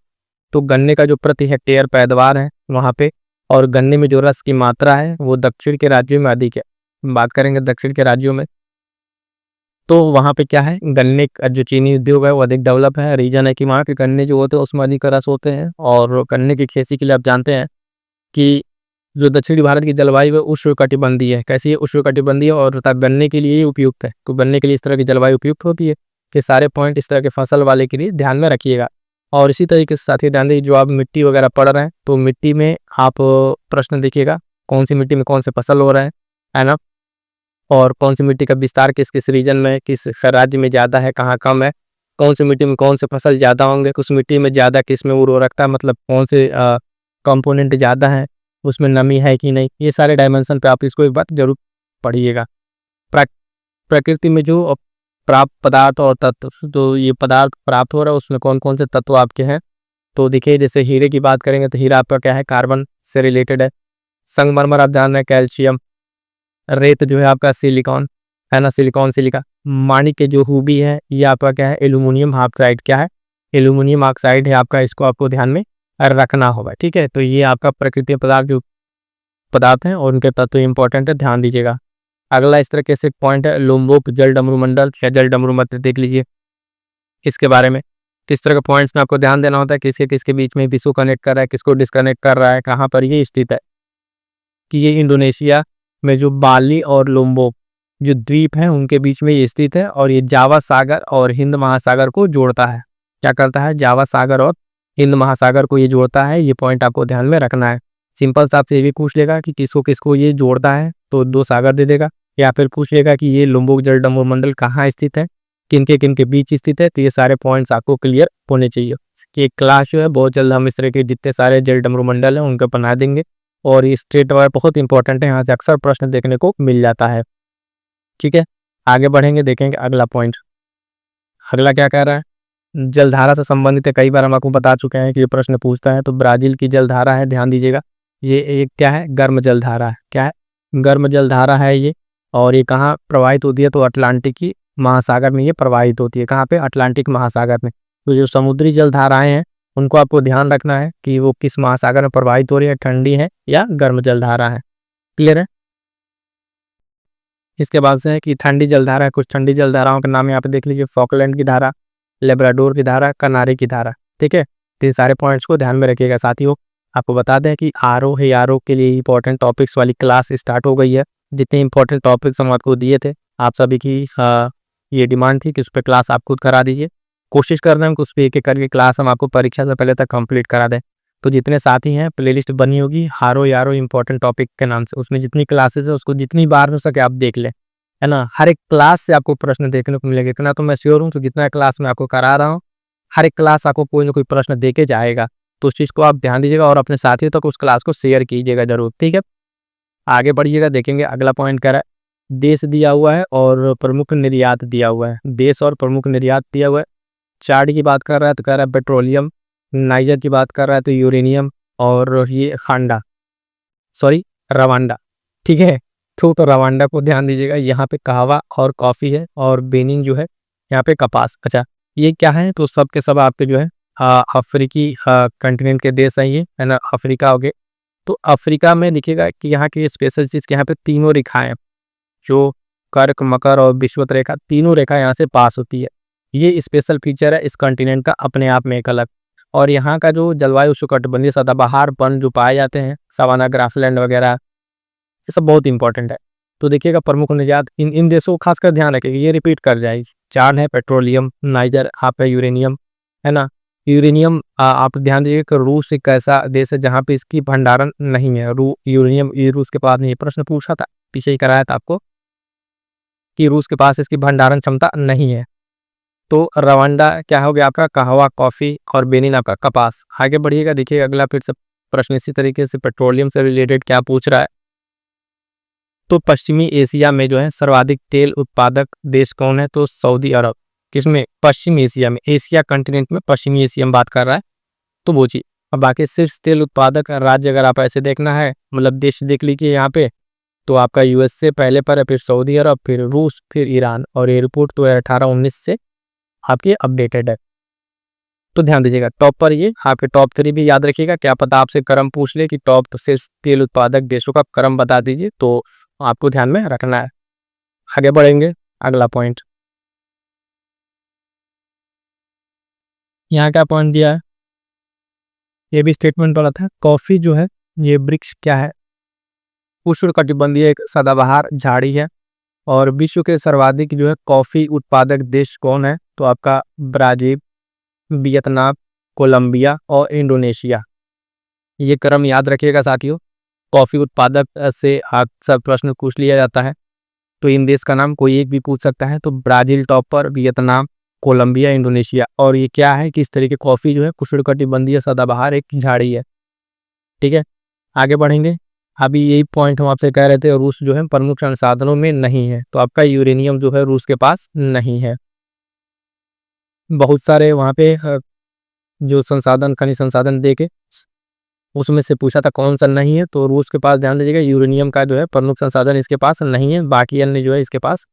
तो गन्ने का जो प्रति हेक्टेयर पैदावार है वहाँ पे, और गन्ने में जो रस की मात्रा है वो दक्षिण के राज्यों में अधिक है। बात करेंगे दक्षिण के राज्यों में तो वहाँ पे क्या है, गन्ने का जो चीनी उद्योग है वो अधिक डेवलप है। रीजन है कि वहाँ के गन्ने जो होते हैं उसमें अधिक रस होते हैं, और गन्ने की खेती के लिए आप जानते हैं कि जो दक्षिणी भारत की जलवायु है उष्णकटिबंधीय है। कैसी है, उष्णकटिबंधीय, और गन्ने के लिए ही उपयुक्त है, तो गन्ने के लिए इस तरह की जलवायु उपयुक्त होती है। कि सारे पॉइंट इस तरह के फसल वाले के लिए ध्यान में रखिएगा। और इसी तरीके से साथी ध्यान दीजिए, जो आप मिट्टी वगैरह पढ़ रहे हैं तो मिट्टी में आप प्रश्न देखिएगा, कौन सी मिट्टी में कौन से फसल हो रहा है ना, और कौन सी मिट्टी का विस्तार किस किस रीजन में, किस राज्य में ज़्यादा है, कहाँ कम है, कौन सी मिट्टी में कौन से फसल ज़्यादा होंगे, कुछ मिट्टी में ज़्यादा किस में उर्वरकता, मतलब कौन से कंपोनेंट ज़्यादा है, उसमें नमी है कि नहीं, ये सारे डायमेंशन पे आप इसको एक बार जरूर पढ़िएगा। प्रकृति में जो प्राप्त पदार्थ और तत्व, तो ये पदार्थ प्राप्त हो रहा है उसमें कौन कौन से तत्व आपके हैं, तो देखिए जैसे हीरे की बात करेंगे तो हीरा आपका क्या है, कार्बन से रिलेटेड है। संगमरमर आप जान रहे हैं कैल्शियम, रेत जो है आपका सिलिकॉन है ना, सिलिकॉन सिलिका। माणिक के जो हुबी है ये आपका क्या है, एल्यूमिनियम ऑक्साइड, क्या है, एल्यूमिनियम ऑक्साइड है आपका, इसको आपको ध्यान में रखना होगा, ठीक है। तो ये आपका प्रकृति पदार्थ जो पदार्थ हैं और उनके तत्व इंपॉर्टेंट है, ध्यान दीजिएगा। अगला इस तरह से पॉइंट है, लोम्बोक जल डमरू मंडल या जल डमरू मंदिर देख लीजिए इसके बारे में। किस तरह के पॉइंट्स में आपको ध्यान देना होता है, किसके किसके बीच में विश्व कनेक्ट कर रहा है, किसको डिस्कनेक्ट कर रहा है, कहाँ पर ये स्थित है, कि ये इंडोनेशिया में जो बाली और लोम्बोक जो द्वीप हैं उनके बीच में ये स्थित है, और ये जावा सागर और हिंद महासागर को जोड़ता है। क्या करता है, जावा सागर और हिंद महासागर को ये जोड़ता है। ये पॉइंट आपको ध्यान में रखना है। सिंपल सा आपसे ये भी पूछ लेगा कि किसको किसको ये जोड़ता है, तो 2 सागर दे देगा, या फिर पूछ लेगा कि ये लोम्बोक जल डमरू मंडल कहाँ स्थित है, किनके बीच स्थित है। तो ये सारे पॉइंट्स आपको क्लियर होने चाहिए कि एक क्लास जो है बहुत जल्द हम इस तरह के जितने सारे जल डमरू मंडल हैं उनका बना देंगे, और ये स्टेट वाइज बहुत इंपॉर्टेंट है, यहाँ से अक्सर प्रश्न देखने को मिल जाता है। ठीक है, आगे बढ़ेंगे, देखेंगे अगला पॉइंट। अगला क्या कह रहा है, जलधारा से संबंधित है। कई बार हम आपको बता चुके हैं कि ये प्रश्न पूछता है। तो ब्राजील की जलधारा है, ध्यान दीजिएगा, ये एक क्या है, गर्म जलधारा है। क्या है, गर्म जलधारा है ये। और ये कहाँ प्रवाहित होती है, तो अटलांटिक की महासागर में ये प्रवाहित होती है। कहाँ पे, अटलांटिक महासागर में। तो जो समुद्री जलधाराएं हैं उनको आपको ध्यान रखना है कि वो किस महासागर में प्रवाहित हो रही है, ठंडी है या गर्म जलधारा है। क्लियर है। इसके बाद से है कि ठंडी जलधारा है। कुछ ठंडी जलधाराओं के नाम यहाँ पे देख लीजिए, फॉकलैंड की धारा, लेब्राडोर की धारा, कनारी की धारा। ठीक है, तो ये सारे पॉइंट्स को ध्यान में रखिएगा। साथियों, आपको बता दें कि आर ओ के लिए इंपॉर्टेंट टॉपिक्स वाली क्लास स्टार्ट हो गई है। जितने इंपॉर्टेंट टॉपिक्स हम आपको दिए थे, आप सभी की ये डिमांड थी कि उस पर क्लास आप खुद करा दीजिए। कोशिश कर रहे हैं कि उस पर एक एक करके क्लास हम आपको परीक्षा से पहले तक कंप्लीट करा दें। तो जितने साथी हैं, प्लेलिस्ट बनी होगी आर ओ इंपॉर्टेंट टॉपिक के नाम से, उसमें जितनी क्लासेस है उसको जितनी बार हो सके आप देख लें, है ना। हर एक क्लास से आपको प्रश्न देखने को मिलेगा, इतना तो मैं श्योर हूँ। तो जितना क्लास मैं आपको करा रहा हूँ, हर एक क्लास आपको कोई ना कोई प्रश्न दे के जाएगा। तो उस चीज़ को आप ध्यान दीजिएगा और अपने साथियों तक उस क्लास को शेयर कीजिएगा जरूर। ठीक है, आगे बढ़िएगा, देखेंगे अगला पॉइंट कह रहा है, देश दिया हुआ है और प्रमुख निर्यात दिया हुआ है। देश और प्रमुख निर्यात दिया हुआ है। चार्ट की बात कर रहा है तो कह रहा है पेट्रोलियम, नाइजर की बात कर रहा है तो यूरेनियम, और ये खांडा, सॉरी रवांडा। ठीक है, तो रवांडा को ध्यान दीजिएगा, यहाँ पे कहवा और कॉफ़ी है, और बेनिन जो है यहाँ पे कपास। अच्छा, ये क्या है, तो सब के सब आपके जो है अफ्रीकी कंटिनेंट के देश हैं, ये है ना, अफ्रीका हो गए। तो अफ्रीका में देखिएगा कि यहाँ की स्पेशल चीज़, यहाँ पे तीनों रेखाएं, जो कर्क, मकर और विषुवत रेखा, तीनों रेखा यहाँ से पास होती है। ये स्पेशल फीचर है इस कॉन्टिनेंट का, अपने आप में एक अलग। और यहाँ का जो जलवायु उष्णकटिबंधीय सदाबहार वन जो पाए जाते हैं, सवाना, ग्रासलैंड वगैरह, ये सब बहुत इंपॉर्टेंट है। तो देखिएगा प्रमुख निर्यात इन इन देशों को खासकर ध्यान रखिएगा, ये रिपीट कर जाएगी। चार है पेट्रोलियम, नाइजर, आप है यूरेनियम, है ना। यूरेनियम आप ध्यान दीजिएगा कि रूस एक ऐसा देश है जहाँ पे इसकी भंडारण नहीं है। यूरेनियम ये रूस के पास नहीं, प्रश्न पूछा था पीछे ही कराया था आपको कि रूस के पास इसकी भंडारण क्षमता नहीं है। तो रवांडा क्या हो गया आपका, कहवा, कॉफ़ी, और बेनिन आपका कपास। आगे बढ़िएगा, देखिए अगला फिर से प्रश्न इसी तरीके से पेट्रोलियम से रिलेटेड क्या पूछ रहा है। तो पश्चिमी एशिया में जो है सर्वाधिक तेल उत्पादक देश कौन है, तो सऊदी अरब। किसमें, पश्चिमी एशिया में, एशिया कंटिनेंट में पश्चिमी एशिया में बात कर रहा है। तो वो चीज, अब बाकी शीर्ष तेल उत्पादक राज्य अगर आप ऐसे देखना है, मतलब देश देख लीजिए यहाँ पे, तो आपका यूएसए पहले पर है, फिर सऊदी अरब, फिर रूस, फिर ईरान, और ये रिपोर्ट तो 18-19 से आपकी अपडेटेड है। तो ध्यान दीजिएगा, टॉप पर ये आपके टॉप 3 भी याद रखिएगा। क्या पता आपसे क्रम पूछ ले कि टॉप तो शीर्ष तेल उत्पादक देशों का क्रम बता दीजिए, तो आपको ध्यान में रखना है। आगे बढ़ेंगे, अगला पॉइंट, यहाँ क्या पॉइंट दिया है, ये भी स्टेटमेंट वाला था। कॉफी जो है ये वृक्ष क्या है, उष्णकटिबंधीय एक सदाबहार झाड़ी है। और विश्व के सर्वाधिक जो है कॉफी उत्पादक देश कौन है, तो आपका ब्राजील, वियतनाम, कोलंबिया और इंडोनेशिया। ये क्रम याद रखिएगा साथियों। कॉफी उत्पादक से अक्सर प्रश्न पूछ लिया जाता है, तो इन देश का नाम कोई एक भी पूछ सकता है। तो ब्राजील टॉप पर, वियतनाम, कोलंबिया, इंडोनेशिया। और ये क्या है कि इस तरीके कॉफी जो है उष्णकटिबंधीय सदाबहार एक झाड़ी है। ठीक है, आगे बढ़ेंगे। अभी यही पॉइंट हम आपसे कह रहे थे, रूस जो है प्रमुख संसाधनों में नहीं है, तो आपका यूरेनियम जो है रूस के पास नहीं है। बहुत सारे वहाँ पे जो संसाधन, खनिज संसाधन देके उसमें से पूछा था कौन सा नहीं है, तो रूस के पास ध्यान दीजिएगा यूरेनियम का जो है प्रमुख संसाधन इसके पास नहीं है, बाकी अन्य जो है इसके पास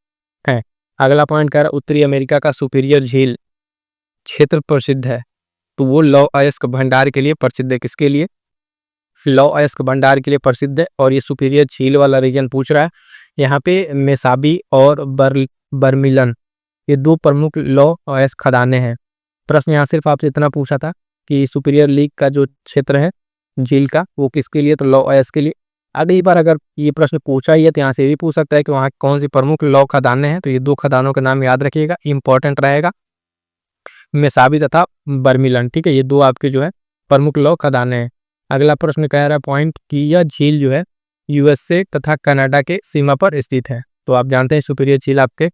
है। अगला पॉइंट कह रहा है उत्तरी अमेरिका का सुपीरियर झील क्षेत्र प्रसिद्ध है, तो वो लौह अयस्क भंडार के लिए प्रसिद्ध है। किसके लिए, लौह अयस्क भंडार के लिए प्रसिद्ध है। और ये सुपीरियर झील वाला रीजन पूछ रहा है, यहाँ पे मेसाबी और बर्मिलन ये 2 प्रमुख लौ अयस्क खदानें हैं। प्रश्न यहाँ सिर्फ आपसे इतना पूछा था कि सुपीरियर लीग का जो क्षेत्र है झील का वो किसके लिए, तो लौ अयस्क के लिए। अगली बार अगर ये प्रश्न पूछा ही है तो यहाँ से भी पूछ सकता है कि वहाँ कौन सी प्रमुख लौ खदानें हैं, तो ये 2 खदानों के नाम याद रखिएगा, इंपॉर्टेंट रहेगा, मेसाबी तथा बर्मिलन। ठीक है, ये 2 आपके जो है प्रमुख लौ खदानें हैं। अगला प्रश्न कह रहा है पॉइंट कि यह झील जो है यूएसए तथा कनाडा के सीमा पर स्थित है। तो आप जानते हैं सुपीरियर झील आपके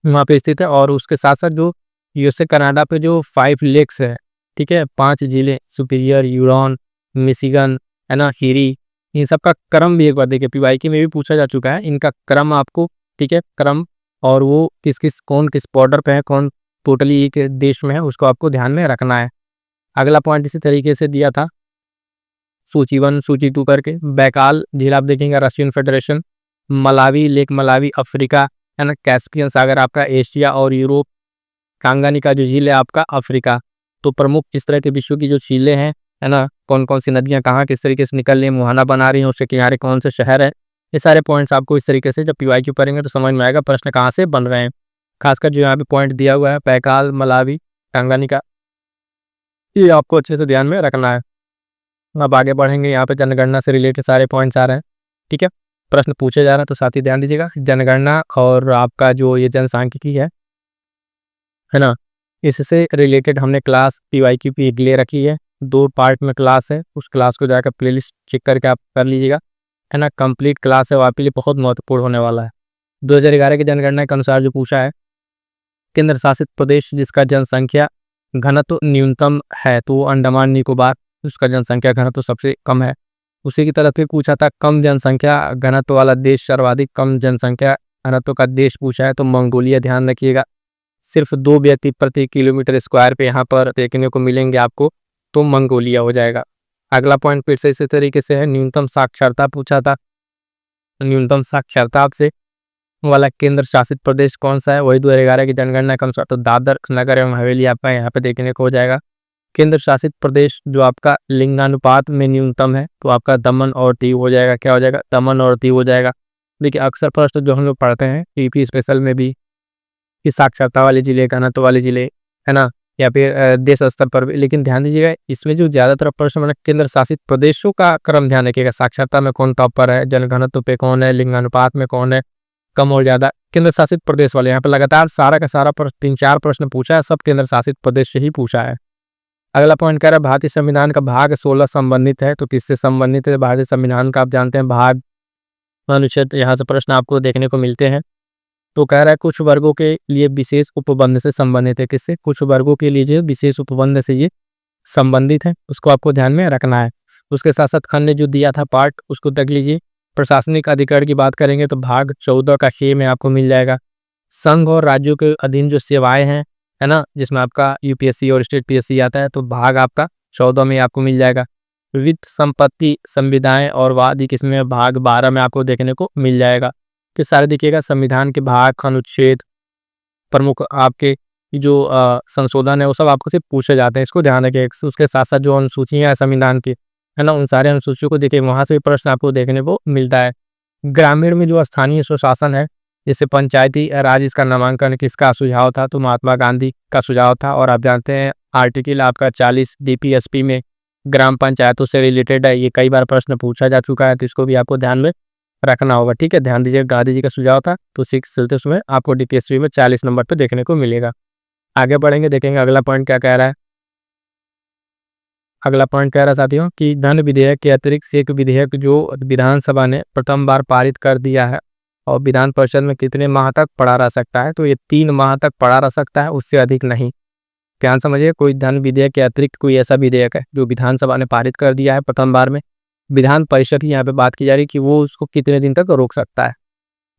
वहाँ पे स्थित है, और उसके साथ साथ जो यूएसए कनाडा पे जो 5 लेक्स है, ठीक है, 5 झीलें, सुपीरियर, ह्यूरॉन, मिशिगन, है ना, हीरी, इन सब का क्रम भी एक बार देखिए पीवाईक्यू में भी पूछा जा चुका है, इनका क्रम आपको, ठीक है, क्रम, और वो कौन किस बॉर्डर पे है, कौन टोटली एक देश में है, उसको आपको ध्यान में रखना है। अगला पॉइंट इसी तरीके से दिया था सूची 1 सूची 2 करके। बैकाल झील आप देखेंगे Russian federation, Malawi lake Malawi Africa, है ना, कैस्पियन सागर आपका एशिया और यूरोप, कांगानिका जो झील है आपका अफ्रीका। तो प्रमुख इस तरह के विश्व की जो झीलें हैं, है ना, कौन कौन सी नदियां कहाँ किस तरीके से निकल रही हैं, मुहाना बना रही हैं, उसके किनारे कौन से शहर है, ये सारे पॉइंट्स आपको इस तरीके से जब पीवाईक्यू पढ़ेंगे तो समझ में आएगा प्रश्न कहाँ से बन रहे हैं। खासकर जो यहाँ पे पॉइंट दिया हुआ है पैकाल, मलावी, कांगानिका, ये आपको अच्छे से ध्यान में रखना है। अब आगे बढ़ेंगे, यहाँ पे जनगणना से रिलेटेड सारे पॉइंट्स आ रहे हैं। ठीक है, प्रश्न पूछे जा रहे हैं तो साथ ही ध्यान दीजिएगा। जनगणना और आपका जो ये जनसांख्यिकी है ना, इससे रिलेटेड हमने क्लास पीवाईक्यू की ले रखी है, 2 पार्ट में क्लास है, उस क्लास को जाकर प्लेलिस्ट चेक करके आप कर लीजिएगा, है ना, कंप्लीट क्लास है वो आपके लिए बहुत महत्वपूर्ण होने वाला है। 2011 की जनगणना के अनुसार जो पूछा है, केंद्र शासित प्रदेश जिसका जनसंख्या घनत्व न्यूनतम है तो वो अंडमान निकोबार, उसका जनसंख्या घनत्व सबसे कम है। उसी की तरह फिर पूछा था कम जनसंख्या घनत्व वाला देश, सर्वाधिक कम जनसंख्या घनत्व का देश पूछा है तो मंगोलिया, ध्यान रखिएगा। सिर्फ 2 व्यक्ति प्रति किलोमीटर स्क्वायर पे यहाँ पर देखने को मिलेंगे आपको, तो मंगोलिया हो जाएगा। अगला पॉइंट फिर से इसी तरीके से है, न्यूनतम साक्षरता पूछा था, न्यूनतम साक्षरता आपसे वाला केंद्र शासित प्रदेश कौन सा है, वही 2011 की जनगणना के अनुसार तो दादर नगर एवं हवेली आपका यहाँ पे देखने को हो जाएगा। केंद्र शासित प्रदेश जो आपका लिंगानुपात में न्यूनतम है तो आपका दमन और दीव हो जाएगा, क्या हो जाएगा, दमन और दीव हो जाएगा। देखिए अक्सर प्रश्न जो हम लोग पढ़ते हैं यूपी स्पेशल में भी कि साक्षरता वाले जिले, घनत्व वाले जिले, है ना, या फिर देश स्तर पर भी, लेकिन ध्यान दीजिएगा इसमें जो ज़्यादातर प्रश्न मैंने केंद्र शासित प्रदेशों का क्रम ध्यान रखिएगा, साक्षरता में कौन टॉप पर है, जनघनत्व पे कौन है, लिंगानुपात में कौन है कम और ज़्यादा, केंद्र शासित प्रदेश वाले। यहाँ पे लगातार सारा का सारा 3-4 प्रश्न पूछा है, सब केंद्र शासित प्रदेश से ही पूछा है। अगला पॉइंट कह रहा है भारतीय संविधान का भाग 16 संबंधित है, तो किससे संबंधित है भारतीय संविधान का, आप जानते हैं भाग अनुच्छेद, यहाँ से प्रश्न आपको देखने को मिलते हैं। तो कह रहा है कुछ वर्गों के लिए विशेष उपबंध से संबंधित है, किससे, कुछ वर्गों के लिए जो विशेष उपबंध से ये संबंधित है, उसको आपको ध्यान में रखना है। उसके साथ साथ खंड ने जो दिया था पार्ट उसको देख लीजिए। प्रशासनिक अधिकार की बात करेंगे तो भाग 14 का खे में आपको मिल जाएगा। संघ और राज्यों के अधीन जो सेवाएं हैं, है ना, जिसमें आपका यूपीएससी और स्टेट पीएससी आता है, तो भाग आपका 14 में आपको मिल जाएगा। वित्त, संपत्ति, संविदाएं और वाद किसमें, भाग 12 में आपको देखने को मिल जाएगा। फिर सारे देखिएगा संविधान के भाग, अनुच्छेद, प्रमुख आपके जो संशोधन है वो सब आपको सिर्फ पूछे जाते हैं, इसको ध्यान रखिए। उसके साथ साथ जो अनुसूचियाँ हैं संविधान की, है ना, उन सारे अनुसूचियों को देखिए, वहाँ से भी प्रश्न आपको देखने को मिलता है। ग्रामीण में जो स्थानीय स्वशासन है, जैसे पंचायती राज, इसका नामांकन किसका सुझाव था, तो महात्मा गांधी का सुझाव था। और आप जानते हैं आर्टिकल आपका 40 डीपीएसपी में ग्राम पंचायतों से रिलेटेड है, ये कई बार प्रश्न पूछा जा चुका है, तो इसको भी आपको ध्यान में रखना होगा। ठीक है, ध्यान दीजिए, गांधी जी का सुझाव था, तो 6 सेल्सियस में आपको डीपीएसपी में 40 नंबर पर देखने को मिलेगा। आगे बढ़ेंगे, देखेंगे अगला पॉइंट क्या कह रहा है। अगला पॉइंट कह रहा है साथियों कि धन विधेयक के अतिरिक्त एक विधेयक जो विधानसभा ने प्रथम बार पारित कर दिया है और विधान परिषद में कितने माह तक पड़ा रह सकता है, तो ये 3 माह तक पड़ा रह सकता है, उससे अधिक नहीं। ध्यान समझिए, कोई धन विधेयक के अतिरिक्त कोई ऐसा विधेयक है जो विधानसभा ने पारित कर दिया है प्रथम बार में, विधान परिषद की यहाँ पे बात की जा रही है कि वो उसको कितने दिन तक रोक सकता है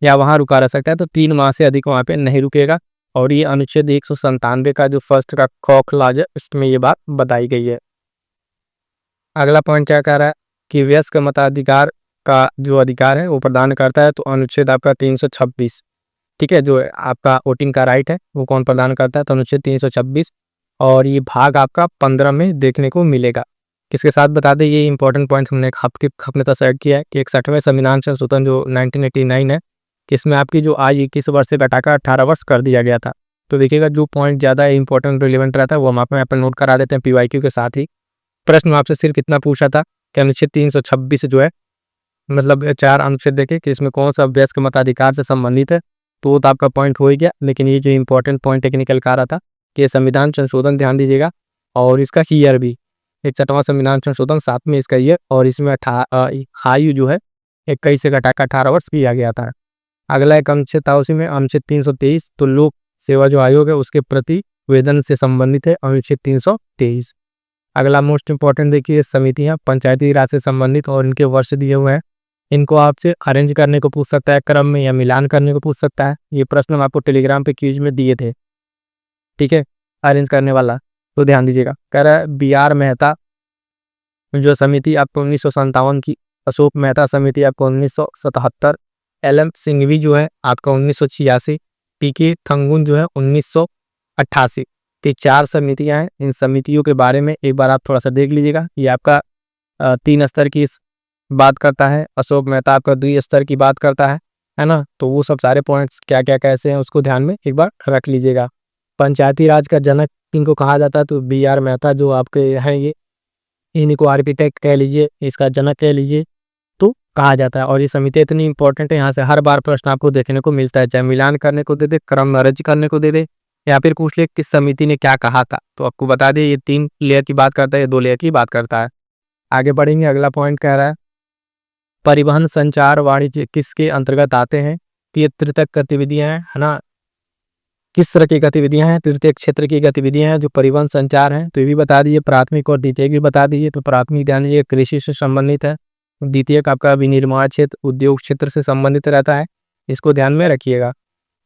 या वहाँ रुका रह सकता है, तो 3 माह से अधिक वहाँ पे नहीं रुकेगा। और ये अनुच्छेद 197 का जो फर्स्ट का क क्लॉज है उसमें ये बात बताई गई है। अगला पॉइंट क्या कह रहा है कि वयस्क मताधिकार का जो अधिकार है वो प्रदान करता है, तो अनुच्छेद आपका 326, ठीक है, जो आपका वोटिंग का राइट है वो कौन प्रदान करता है, तो अनुच्छेद 326, और ये भाग आपका 15 में देखने को मिलेगा। किसके साथ बता दें, ये इंपॉर्टेंट पॉइंट हमने अपने तक ऐड किया है कि 61वें संविधान संशोधन जो 1989 है, कि इसमें आपकी जो आयु 21 वर्ष से घटाकर 18 वर्ष कर दिया गया था। तो देखिएगा जो पॉइंट ज़्यादा इंपॉर्टेंट रिलेवेंट रहता है वो हम आप यहाँ पर नोट करा देते हैं पीवाईक्यू के साथ ही। प्रश्न आपसे सिर्फ इतना पूछा था कि अनुच्छेद 326 जो है, मतलब 4 अनुच्छेद देखे कि इसमें कौन सा अभ्यस्त के मताधिकार से संबंधित है, तो वो तो आपका पॉइंट हो ही गया। लेकिन ये जो इंपॉर्टेंट पॉइंट टेक्निकल का रहा था कि ये संविधान संशोधन ध्यान दीजिएगा, और इसका ईयर भी 61वां संविधान संशोधन 7 में इसका ईयर, और इसमें आयु जो है 21 से घटाकर 18 वर्ष किया गया था। अगला एक अनुच्छेद था उसी में अनुच्छेद 323, तो लोक सेवा जो आयोग है उसके प्रतिवेदन से संबंधित है अनुच्छेद 323। अगला मोस्ट इंपॉर्टेंट देखिए समितियां पंचायती राज से संबंधित और इनके वर्ष दिए हुए हैं, इनको आपसे अरेंज करने को पूछ सकता है क्रम में, या मिलान करने को पूछ सकता है। ये प्रश्न हम आपको टेलीग्राम पे क्विज में दिए थे, ठीक है, अरेंज करने वाला, तो ध्यान दीजिएगा। कह रहा है बी आर मेहता जो समिति आपको 1957 की, अशोक मेहता समिति आपको 1977, एल एम सिंघवी जो है आपका 1986, पी के थंगुन जो है 1988। तो 4 समितियां हैं। इन समितियों के बारे में एक बार आप थोड़ा सा देख लीजिएगा। ये आपका 3 स्तर की बात करता है, अशोक मेहता आपका 2 स्तर की बात करता है ना। तो वो सब सारे पॉइंट्स क्या क्या कैसे हैं उसको ध्यान में एक बार रख लीजिएगा। पंचायती राज का जनक इनको कहा जाता है, तो बी आर मेहता जो आपके हैं ये, इनको आर्किटेक्ट कह लीजिए, इसका जनक कह लीजिए, तो कहा जाता है। और ये समिति इतनी इंपॉर्टेंट है, यहाँ से हर बार प्रश्न आपको देखने को मिलता है, चाहे मिलान करने को दे दे, क्रम अर्ज करने को दे दे, या फिर पूछ ले किस समिति ने क्या कहा था, तो आपको बता दें ये 3 लेयर की बात करता है, ये 2 लेयर की बात करता है। आगे बढ़ेंगे, अगला पॉइंट कह रहा है परिवहन संचार वाणिज्य किसके अंतर्गत आते हैं। तो ये तृतीयक गतिविधियां हैं, है ना। किस तरह की गतिविधियां हैं, तृतीय क्षेत्र की गतिविधियां हैं जो परिवहन संचार हैं, तो ये भी बता दीजिए। प्राथमिक और द्वितीयक भी बता दीजिए। तो प्राथमिक ध्यान दीजिए कृषि से संबंधित है, द्वितीयक आपका विनिर्माण क्षेत्र उद्योग क्षेत्र से संबंधित रहता है, इसको ध्यान में रखिएगा।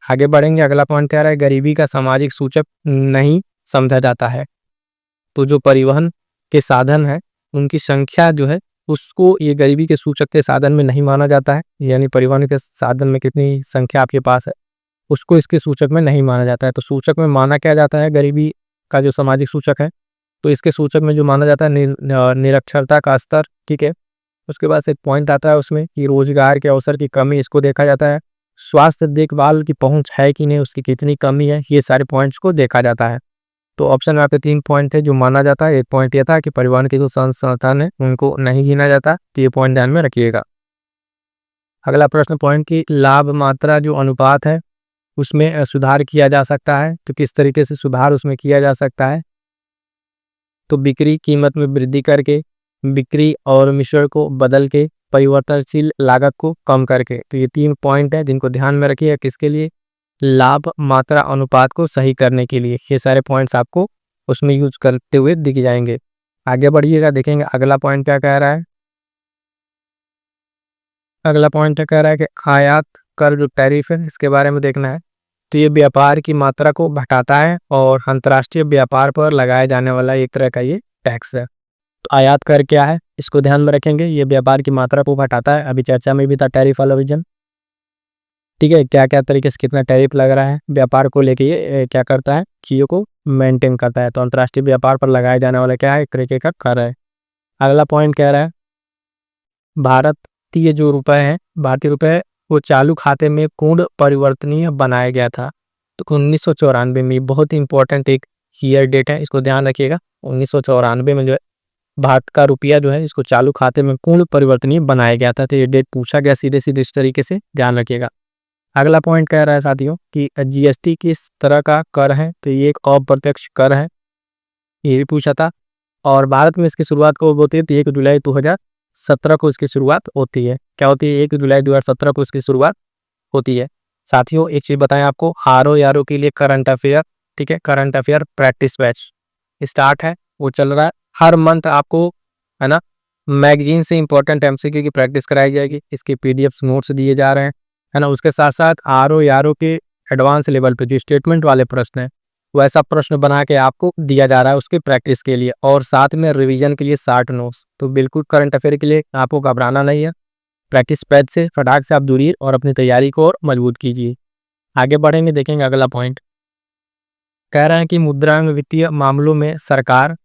आगे बढ़ेंगे, अगला पॉइंट कह रहा है गरीबी का सामाजिक सूचक नहीं समझा जाता है। तो जो परिवहन के साधन है उनकी संख्या जो है उसको ये गरीबी के सूचक के साधन में नहीं माना जाता है, यानी परिवहन के साधन में कितनी संख्या आपके पास है उसको इसके सूचक में नहीं माना जाता है। तो सूचक में माना क्या जाता है गरीबी का जो सामाजिक सूचक है, तो इसके सूचक में जो माना जाता है निरक्षरता का स्तर, ठीक है। उसके बाद एक पॉइंट आता है उसमें कि रोजगार के अवसर की कमी, इसको देखा जाता है। स्वास्थ्य देखभाल की पहुंच है कि नहीं, उसकी कितनी कमी है, ये सारे पॉइंट्स को देखा जाता है। तो ऑप्शन में आपके 3 पॉइंट थे जो माना जाता है। एक पॉइंट यह था कि परिवहन के जो संसाधन है उनको नहीं गिना जाता, तो ये पॉइंट ध्यान में रखिएगा। अगला प्रश्न पॉइंट की लाभ मात्रा जो अनुपात है उसमें सुधार किया जा सकता है, तो किस तरीके से सुधार उसमें किया जा सकता है। तो बिक्री कीमत में वृद्धि करके, बिक्री और मिश्रण को बदल के, परिवर्तनशील लागत को कम करके। तो ये 3 पॉइंट है जिनको ध्यान में रखिए, किसके लिए, लाभ मात्रा अनुपात को सही करने के लिए। ये सारे पॉइंट्स आपको उसमें यूज करते हुए दिख जाएंगे। आगे बढ़िएगा, देखेंगे अगला पॉइंट क्या कह रहा है। अगला पॉइंट कह रहा है कि आयात कर जो टैरिफ है इसके बारे में देखना है। तो ये व्यापार की मात्रा को घटाता है और अंतर्राष्ट्रीय व्यापार पर लगाया जाने वाला एक तरह का ये टैक्स है। तो आयात कर क्या है इसको ध्यान में रखेंगे, ये व्यापार की मात्रा को घटाता है। अभी चर्चा में भी था टैरिफ वाला विजन, ठीक है, क्या क्या तरीके से कितना टैरिफ लग रहा है व्यापार को लेके, ये क्या करता है चीज़ों को मेंटेन करता है। तो अंतर्राष्ट्रीय व्यापार पर लगाया जाने वाला क्या है, एक तरीके का कर है। अगला पॉइंट कह रहा है भारतीय जो रुपए है, भारतीय रुपए वो चालू खाते में पूर्ण परिवर्तनीय बनाया गया था। तो 1994 में, बहुत ही इंपॉर्टेंट एक ईयर डेट है, इसको ध्यान रखिएगा। 1994 में जो है भारत का रुपया जो है इसको चालू खाते में पूर्ण परिवर्तनीय बनाया गया था। तो ये डेट पूछा गया सीधे सीधे, इस तरीके से ध्यान रखिएगा। अगला पॉइंट कह रहा है साथियों कि जीएसटी किस तरह का कर है, तो ये एक अप्रत्यक्ष कर है, ये भी पूछा था। और भारत में इसकी शुरुआत कब होती है, तो 1 जुलाई 2017 को इसकी शुरुआत होती है। क्या होती है, 1 जुलाई 2017 को इसकी शुरुआत होती है। साथियों एक चीज बताएं आपको, RO के लिए करंट अफेयर, ठीक है, current affair practice batch start है, वो चल रहा है। हर मंथ आपको, है ना, मैगजीन से इंपॉर्टेंट MCQ की प्रैक्टिस कराई जाएगी। इसके PDF नोट्स दिए जा रहे हैं, है ना। उसके साथ साथ RO के एडवांस लेवल पे जो स्टेटमेंट वाले प्रश्न है वैसा प्रश्न बना के आपको दिया जा रहा है उसकी प्रैक्टिस के लिए, और साथ में रिवीजन के लिए 60 नोट्स। तो बिल्कुल करंट अफेयर के लिए आपको घबराना नहीं है, प्रैक्टिस पैड से फटाक से आप दूरिए और अपनी तैयारी को और मजबूत कीजिए। आगे बढ़ेंगे, देखेंगे अगला पॉइंट कह रहा है कि मुद्रांक वित्तीय मामलों में सरकार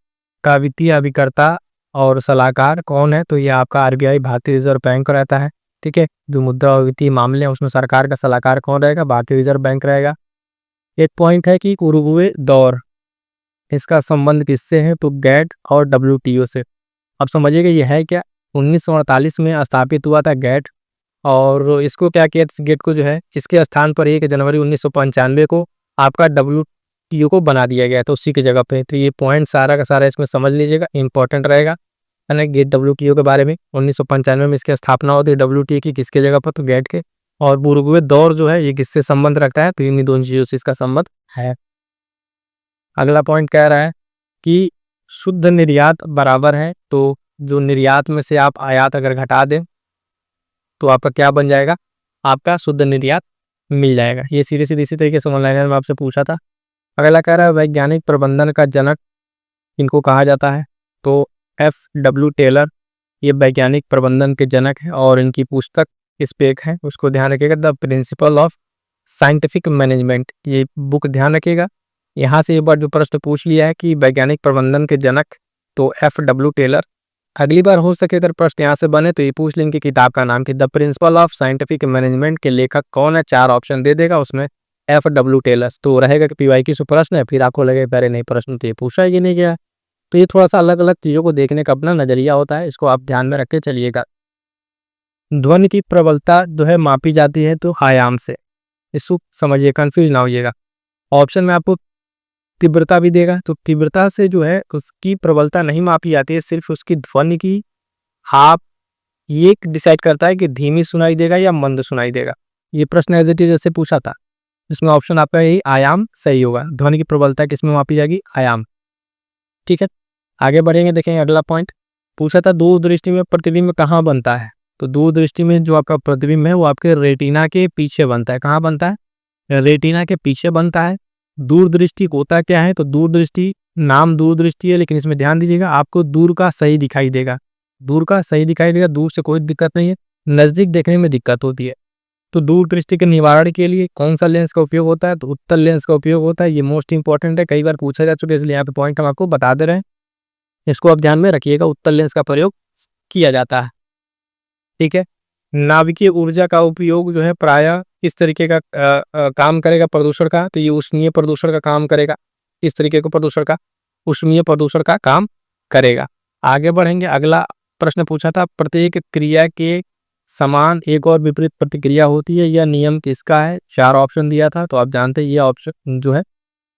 का वित्तीय अभिकर्ता और सलाहकार कौन है, तो ये आपका आरबीआई भारतीय रिजर्व बैंक रहता है। ठीक है, जो मुद्रा और वित्तीय मामले हैं उसमें सरकार का सलाहकार कौन रहेगा, भारतीय रिजर्व बैंक रहेगा। एक पॉइंट है कि उरुग्वे दौर, इसका संबंध किससे है, तो गैट और डब्ल्यूटीओ से। अब समझिएगा ये है क्या, 1948 में स्थापित हुआ था गैट, और इसको क्या किया, गेट को जो है इसके स्थान पर 1 जनवरी 1995 को आपका डब्ल्यूटीओ को बना दिया गया था उसी की जगह पे। तो ये पॉइंट सारा का सारा इसमें समझ लीजिएगा, इंपॉर्टेंट रहेगा, है ना। गेट डब्ल्यूटीओ के बारे में 1995 में इसकी स्थापना होती है डब्ल्यूटीओ की, किसके जगह पर, तो गेट के। और उरुग्वे दौर जो है ये किससे संबंध रखता है, तो इन दोनों चीजों से इसका संबंध है। अगला पॉइंट कह रहा है कि शुद्ध निर्यात बराबर है, तो जो निर्यात में से आप आयात अगर घटा दें तो आपका क्या बन जाएगा, आपका शुद्ध निर्यात मिल जाएगा। ये सीधे सीधे इसी तरीके से ऑनलाइन में आपसे पूछा था। अगला कह रहा है वैज्ञानिक प्रबंधन का जनक इनको कहा जाता है, तो F.W. टेलर ये वैज्ञानिक प्रबंधन के जनक है, और इनकी पुस्तक इस पे एक है, उसको ध्यान रखिएगा, the principle of scientific management, ये बुक ध्यान रखिएगा। यहाँ से एक बार जो प्रश्न पूछ लिया है कि वैज्ञानिक प्रबंधन के जनक, तो F.W. टेलर। अगली बार हो सके अगर प्रश्न यहाँ से बने तो ये पूछ लेंगे किताब का नाम कि the principle of scientific management के लेखक कौन है, 4 ऑप्शन दे देगा, उसमें F.W. टेलर तो रहेगा कि पीवाईक्यू से प्रश्न है, फिर आपको लगे पहले नहीं प्रश्न तो ये पूछा ही नहीं गया। तो ये थोड़ा सा अलग अलग चीज़ों को देखने का अपना नजरिया होता है, इसको आप ध्यान में रख के चलिएगा। ध्वनि की प्रबलता जो है मापी जाती है तो आयाम से, इसको समझिए, कंफ्यूज ना होइएगा। ऑप्शन में आपको तीव्रता भी देगा, तो तीव्रता से जो है उसकी प्रबलता नहीं मापी जाती है, सिर्फ उसकी ध्वनि की आप ये डिसाइड करता है कि धीमी सुनाई देगा या मंद सुनाई देगा। ये प्रश्न एज इट इज जैसे पूछा था, इसमें ऑप्शन आपका यही आयाम सही होगा। ध्वनि की प्रबलता किसमें मापी जाएगी, आयाम। ठीक है, आगे बढ़ेंगे, देखेंगे अगला पॉइंट पूछा था दूरदृष्टि में प्रतिबिंब कहाँ बनता है, तो दूरदृष्टि में जो आपका प्रतिबिंब है वो आपके रेटिना के पीछे बनता है। कहाँ बनता है, रेटिना के पीछे बनता है। दूरदृष्टि होता क्या है, तो दूरदृष्टि नाम दूरदृष्टि है, लेकिन इसमें ध्यान दीजिएगा आपको दूर का सही दिखाई देगा, दूर का सही दिखाई देगा, दूर से कोई दिक्कत नहीं है, नजदीक देखने में दिक्कत होती है। तो दूर दृष्टि के निवारण के लिए कौन सा लेंस का उपयोग होता है, तो उत्तल लेंस का उपयोग होता है। ये मोस्ट इंपॉर्टेंट है, कई बार पूछा जा चुका है, इसलिए यहाँ पे पॉइंट हम आपको बता दे रहे हैं, इसको आप ध्यान में रखिएगा, उत्तल लेंस का प्रयोग किया जाता है। ठीक है, नाभिकीय ऊर्जा का उपयोग जो है प्रायः इस तरीके का काम करेगा प्रदूषण का, तो ये उष्मीय प्रदूषण का काम करेगा, इस तरीके को प्रदूषण का, उष्मीय प्रदूषण का काम करेगा। आगे बढ़ेंगे, अगला प्रश्न पूछा था प्रत्येक क्रिया के समान एक और विपरीत प्रतिक्रिया होती है, यह नियम किसका है, 4 ऑप्शन दिया था, तो आप जानते हैं ये ऑप्शन जो है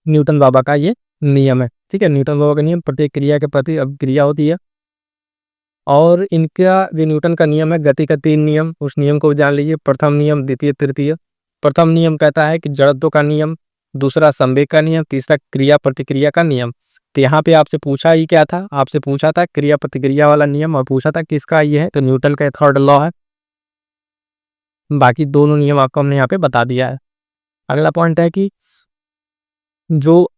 न्यूटन बाबा का ये नियम है। ठीक है, न्यूटन बाबा का नियम, प्रत्येक क्रिया के प्रति अभिक्रिया होती है, और इनका जो न्यूटन का नियम है गति का 3 नियम, उस नियम को जान लीजिए, प्रथम नियम, द्वितीय, तृतीय। प्रथम नियम कहता है कि जड़त्व का नियम, दूसरा संवेग का नियम, तीसरा क्रिया प्रतिक्रिया का नियम। तो यहाँ पे आपसे पूछा ही क्या था, आपसे पूछा था क्रिया प्रतिक्रिया वाला नियम, और पूछा था किसका ये है, तो न्यूटन का थर्ड लॉ है। बाकी दोनों नियम आपको हमने यहाँ पे बता दिया है। अगला पॉइंट है कि जो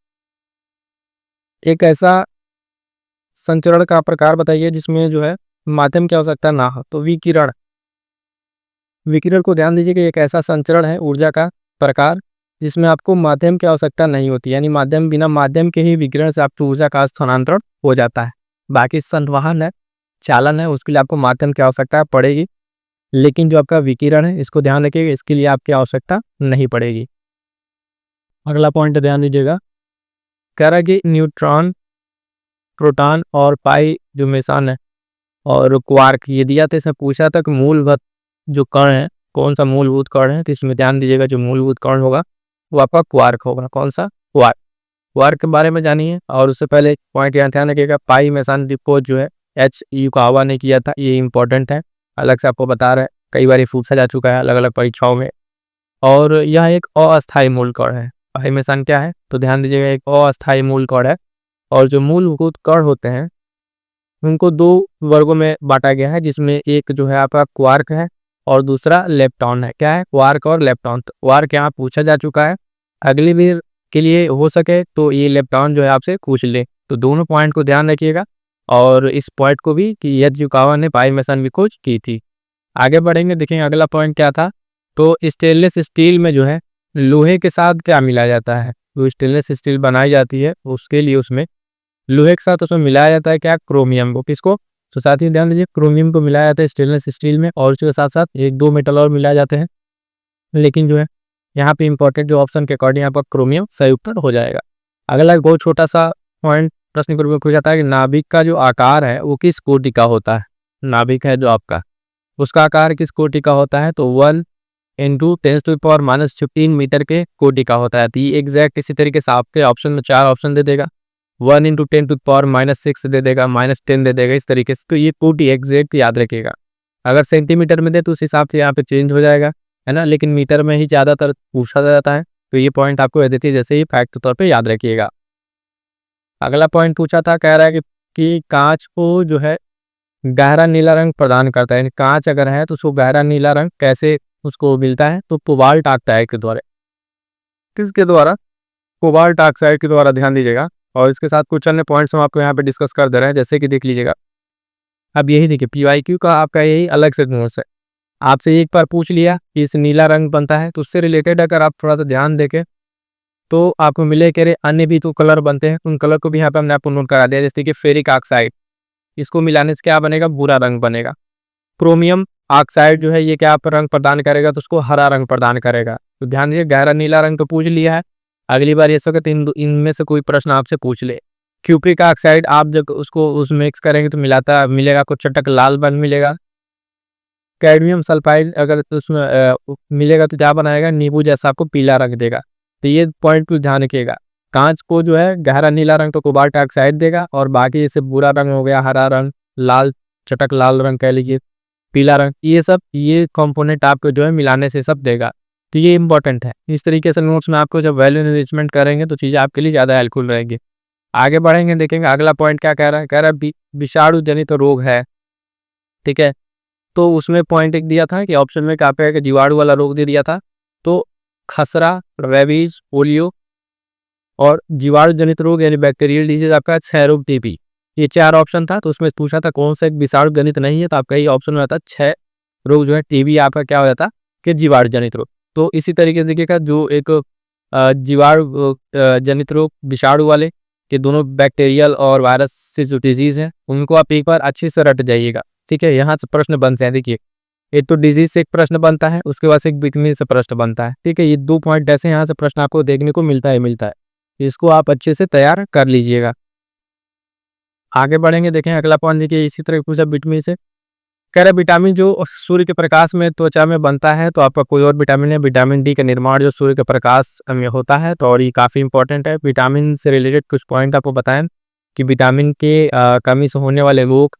एक ऐसा संचरण का प्रकार बताइए जिसमें जो है माध्यम की आवश्यकता ना हो, तो विकिरण। विकिरण को ध्यान दीजिए कि एक ऐसा संचरण है ऊर्जा का प्रकार जिसमें आपको माध्यम की आवश्यकता नहीं होती, यानी माध्यम बिना माध्यम के ही विकिरण से आपकी ऊर्जा का स्थानांतरण हो जाता है। बाकी संवहन है, चालन है, उसके लिए आपको माध्यम की आवश्यकता पड़ेगी, लेकिन जो आपका विकिरण है इसको ध्यान रखिएगा, इसके लिए आपकी आवश्यकता नहीं पड़ेगी। अगला पॉइंट ध्यान दीजिएगा, कह रहा है कि न्यूट्रॉन, प्रोटॉन और पाई जो मेसन है और क्वार्क ये दिया था, इसमें पूछा था कि मूलभूत जो कण है कौन सा मूलभूत कण है, तो इसमें ध्यान दीजिएगा जो मूलभूत कण होगा वो आपका क्वार्क होगा। कौन सा, क्वार्क। क्वार्क के बारे में जानिए, और उससे पहले पॉइंट यहाँ ध्यान रखिएगा, पाई मेसन डिस्कोज जो है Yukawa ने किया था, ये इंपॉर्टेंट है, अलग से आपको बता रहे हैं, कई बार ये पूछा जा चुका है अलग अलग परीक्षाओं में। और यह एक अस्थायी मूल कण है। पाई मेसन क्या है, तो ध्यान दीजिएगा एक अस्थायी मूल कण है, और जो मूलभूत कण होते हैं उनको 2 वर्गों में बांटा गया है, जिसमें एक जो है आपका क्वार्क है और दूसरा लेप्टॉन है। क्या है, क्वार्क और लेप्टॉन। तो क्वार्क यहाँ पूछा जा चुका है, अगली बार के लिए हो सके तो ये लेप्टॉन जो है आपसे पूछ ले, तो दोनों पॉइंट को ध्यान रखिएगा, और इस पॉइंट को भी कि Yukawa ने पाई मेसन भी खोज की थी। आगे बढ़ेंगे, देखेंगे अगला पॉइंट क्या था, तो स्टेनलेस स्टील में जो है लोहे के साथ क्या मिलाया जाता है, जो स्टेनलेस स्टील बनाई जाती है उसके लिए उसमें लोहे के साथ उसमें मिलाया जाता है क्या, क्रोमियम को। किसको, तो साथ ही ध्यान दीजिए क्रोमियम को मिलाया जाता है स्टेनलेस स्टील में और उसके साथ साथ 1-2 मेटल और मिलाए जाते हैं, लेकिन जो है यहाँ पे इंपॉर्टेंट जो ऑप्शन के अकॉर्डिंग यहाँ पर क्रोमियम सही उत्तर हो जाएगा। अगला एक बहुत छोटा सा पॉइंट प्रश्न के रूप में पूछा जाता है कि नाभिक का जो आकार है वो किस कोटि का होता है। नाभिक है जो आपका, उसका आकार किस कोटि का होता है, तो 1 × 10⁻⁻15 मीटर के कोटि का होता है। तो ये एग्जैक्ट इसी तरीके से आपके ऑप्शन में 4 ऑप्शन दे देगा, 1 × 10⁻⁻6 दे देगा, -10 दे देगा, इस तरीके से। तो ये कोटि एग्जैक्ट याद रखिएगा। अगर सेंटीमीटर में दे तो उस हिसाब से यहाँ पे चेंज हो जाएगा, है ना, लेकिन मीटर में ही ज़्यादातर पूछा जाता है। तो ये पॉइंट आपको देती जैसे ही फैक्ट के तौर पे याद रखिएगा। अगला पॉइंट पूछा था, कह रहा है कि कांच को जो है गहरा नीला रंग प्रदान करता है। कांच अगर है तो उसको गहरा नीला रंग कैसे उसको मिलता है, तो कोबाल्ट ऑक्साइड के द्वारा। किसके द्वारा? कोबाल्ट ऑक्साइड के द्वारा, ध्यान दीजिएगा। और इसके साथ कुछ अन्य पॉइंट्स हम आपको यहाँ पे डिस्कस कर दे रहे हैं, जैसे कि देख लीजिएगा। अब यही देखिए PYQ का आपका यही अलग से नोट्स है। आपसे एक बार पूछ लिया कि इस नीला रंग बनता है, तो उससे रिलेटेड अगर आप थोड़ा सा ध्यान देके तो आपको मिले कह रहे अन्य भी तो कलर बनते हैं, उन कलर को भी यहाँ पे हमने आपको नोट करा दिया। जैसे कि फेरिक ऑक्साइड, इसको मिलाने से क्या बनेगा, भूरा रंग बनेगा। क्रोमियम ऑक्साइड जो है ये क्या रंग प्रदान करेगा, तो उसको हरा रंग प्रदान करेगा। तो ध्यान दीजिए, गहरा नीला रंग तो पूछ लिया है, अगली बार ये सके तो इनमें से कोई प्रश्न आपसे पूछ ले। क्यूप्रिक ऑक्साइड आप जब उसको उस मिक्स करेंगे तो मिलेगा कुछ चटक लाल बन मिलेगा। कैडमियम सल्फाइड अगर उसमें मिलेगा तो क्या बनाएगा, नींबू जैसा आपको पीला रंग देगा। तो ये पॉइंट को ध्यान रखिएगा। कांच को जो है गहरा नीला रंग तो कोबाल्ट ऑक्साइड देगा, और बाकी जैसे भूरा रंग हो गया, हरा रंग, लाल चटक लाल रंग कह लीजिए, पीला रंग, ये कंपोनेंट आपको जो है मिलाने से सब देगा। तो ये इंपॉर्टेंट है। इस तरीके से नोट्स में आपको जब वैल्यू एनरिचमेंट करेंगे तो चीज़ें आपके लिए ज़्यादा हेल्पफुल रहेंगी। आगे बढ़ेंगे, देखेंगे अगला पॉइंट क्या कह रहा है। कह रहा है विषाणु जनित रोग है, ठीक है। तो उसमें पॉइंट एक दिया था कि ऑप्शन में क्या पे जीवाणु वाला रोग दे दिया था। तो खसरा, रेबीज, पोलियो और जीवाणु जनित रोग यानी बैक्टीरियल डिजीज आपका क्षय रोग, टीबी, ये 4 ऑप्शन था। तो उसमें पूछा था कौन सा एक विषाणु जनित नहीं है, तो आपका ये ऑप्शन में आता क्षय रोग जो है, टीबी आपका क्या हो जाता कि जीवाणु जनित रोग। तो इसी तरीके से देखिएगा, जो एक जीवाणु जनित रोग विषाणु वाले के दोनों बैक्टीरियल और वायरस से जो डिजीज है उनको आप एक बार अच्छे से रट जाइएगा, ठीक है। यहाँ से प्रश्न बनते हैं, देखिए एक तो डिजीज से एक प्रश्न बनता है, उसके बाद से एक विटामिन से प्रश्न बनता है, ठीक है। ये 2 पॉइंट ऐसे यहाँ से प्रश्न आपको देखने को मिलता है। इसको आप अच्छे से तैयार कर लीजिएगा। आगे बढ़ेंगे, देखें अगला पॉइंट। देखिए इसी तरह पूछा विटामिन से, कह रहे विटामिन जो सूर्य के प्रकाश में त्वचा में बनता है, तो आपका कोई और विटामिन है। विटामिन डी का निर्माण जो सूर्य के प्रकाश में होता है, तो और ये काफ़ी इंपॉर्टेंट है। विटामिन से रिलेटेड कुछ पॉइंट आपको बताएं कि विटामिन के कमी से होने वाले रोग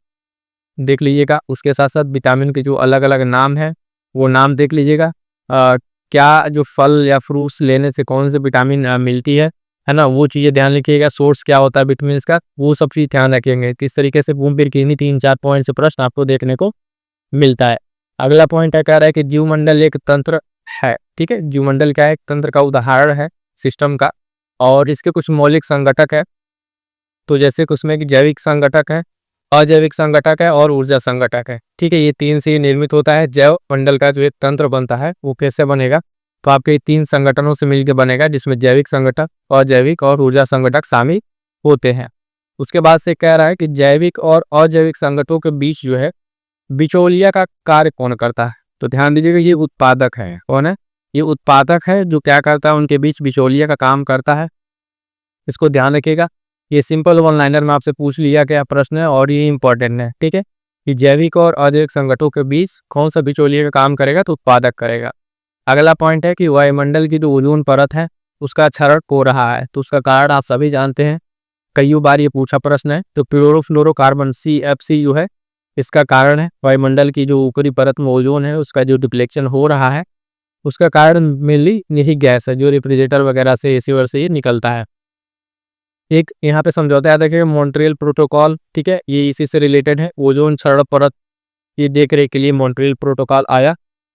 देख लीजिएगा। उसके साथ साथ विटामिन के जो अलग अलग नाम है वो नाम देख लीजिएगा। क्या जो फल या फ्रूट्स लेने से कौन से विटामिन मिलती है ना, वो चीज़ें ध्यान रखिएगा। सोर्स क्या होता है विटामिन का, वो सब चीज़ ध्यान रखेंगे। किस तरीके से घूम फिर के इन्हीं 3-4 पॉइंट से प्रश्न आपको देखने को मिलता है। अगला पॉइंट है, कह रहा है कि जीवमंडल एक तंत्र है, ठीक है। जीवमंडल क्या है, एक तंत्र का उदाहरण है सिस्टम का, और इसके कुछ मौलिक संगठक है। तो जैसे कि उसमें जैविक संगठक है, अजैविक संगठक है और ऊर्जा संगठक है, ठीक है। ये 3 से निर्मित होता है। जैव मंडल का जो एक तंत्र बनता है वो कैसे बनेगा, तो आपके 3 संगठनों से मिलकर बनेगा, जिसमें जैविक संगठक, अजैविक और ऊर्जा संगठक शामिल होते हैं। उसके बाद से कह रहा है कि जैविक और अजैविक संगठनों के बीच जो है बिचौलिया का कार्य कौन करता है। तो ध्यान दीजिएगा, ये उत्पादक है। कौन है, ये उत्पादक है जो क्या करता है, उनके बीच बिचौलिया का काम करता है। इसको ध्यान रखिएगा। ये सिंपल वन लाइनर में आपसे पूछ लिया गया प्रश्न है, और ये इंपॉर्टेंट है, ठीक है। कि जैविक और अजैविक संगठनों के बीच कौन सा बिचौलिया का काम करेगा, तो उत्पादक करेगा। अगला पॉइंट है कि वायुमंडल की जो ओजोन परत है उसका क्षरण हो रहा है, तो उसका कारण आप सभी जानते हैं, कई बार ये पूछा प्रश्न है। तो क्लोरोफ्लोरोकार्बन CFC जो है इसका कारण है। वायुमंडल की जो ऊपरी परत में ओजोन है उसका जो डिप्लेक्शन हो रहा है, उसका कारण मेनली यही गैस है जो रेफ्रिजरेटर वगैरह से, AC वगैरह से ये निकलता है। एक यहाँ पे समझौता याद रखिएगा, मॉन्ट्रियल प्रोटोकॉल, ठीक है, ये इसी से रिलेटेड है। ओजोन क्षरण परत ये देख रेख के लिए मॉन्ट्रियल प्रोटोकॉल आया।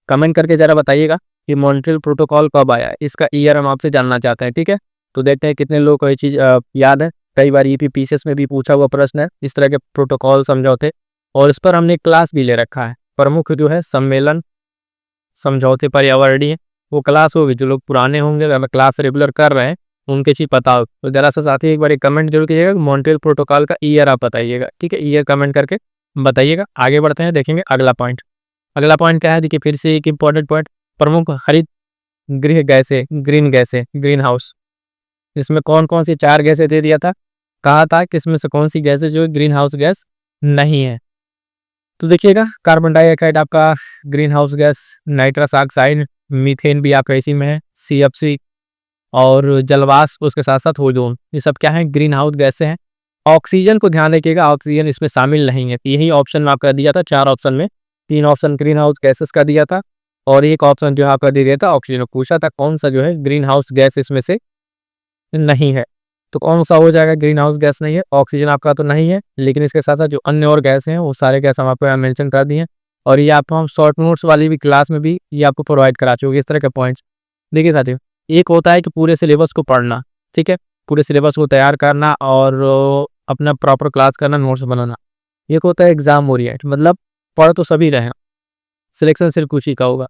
कमेंट करके जरा बताइएगा कि मॉन्ट्रियल प्रोटोकॉल कब आया, इसका ईयर हम आपसे जानना चाहते हैं, ठीक है। तो देखते हैं कितने लोगों को ये चीज़ याद है। कई बार EPPCS में भी पूछा हुआ प्रश्न है इस तरह के प्रोटोकॉल समझौते, और इस पर हमने क्लास भी ले रखा है। प्रमुख जो है सम्मेलन समझौते पर्यावरणीय, वो क्लास होगी। जो लोग पुराने होंगे, अगर क्लास रेगुलर कर रहे हैं, उनके चीज पता हो तो जरा सा साथी एक बार कमेंट जरूर कीजिएगा। मॉन्ट्रियल प्रोटोकॉल का ईयर आप बताइएगा, ठीक है। ईयर कमेंट करके बताइएगा। आगे बढ़ते हैं, देखेंगे अगला पॉइंट। अगला पॉइंट क्या है, देखिए फिर से एक इम्पोर्टेंट पॉइंट, प्रमुख हरित गृह गैसें, ग्रीन गैसें, ग्रीन हाउस। इसमें कौन कौन सी 4 गैसें दे दिया था, कहा था कि इसमें से कौन सी गैसें जो ग्रीन हाउस गैस नहीं है। तो देखिएगा, कार्बन डाइऑक्साइड आपका green house gas, nitrous oxide, methane भी आपका इसी में है, CFC, और जलवाष्प, उसके साथ साथ ओजोन, ये सब क्या है, ग्रीन हाउस गैसें हैं। ऑक्सीजन को ध्यान रखिएगा, ऑक्सीजन इसमें शामिल नहीं है। यही ऑप्शन में आपका दिया था, 4 ऑप्शन में 3 ऑप्शन ग्रीन हाउस गैसेस का दिया था और एक ऑप्शन जो है आपका दे दिया था ऑक्सीजन। पूछा था कौन सा जो है ग्रीन हाउस गैस इसमें से नहीं है, तो कौन सा हो जाएगा ग्रीन हाउस गैस नहीं है, ऑक्सीजन आपका तो नहीं है, लेकिन इसके साथ साथ जो अन्य और गैस हैं वो सारे गैस हम आपको यहाँ मेंशन कर दिए हैं। और ये आपको हम शॉर्ट नोट्स वाली भी क्लास में भी ये आपको प्रोवाइड करा चुके इस तरह के पॉइंट्स। देखिए साथियों, एक होता है कि पूरे सिलेबस को पढ़ना, ठीक है, पूरे सिलेबस को तैयार करना और अपना प्रॉपर क्लास करना, नोट्स बनाना। एक होता है एग्जाम ओरिएंट, मतलब पढ़ तो सभी रहे, सिलेक्शन सिर्फ कुछ ही का होगा।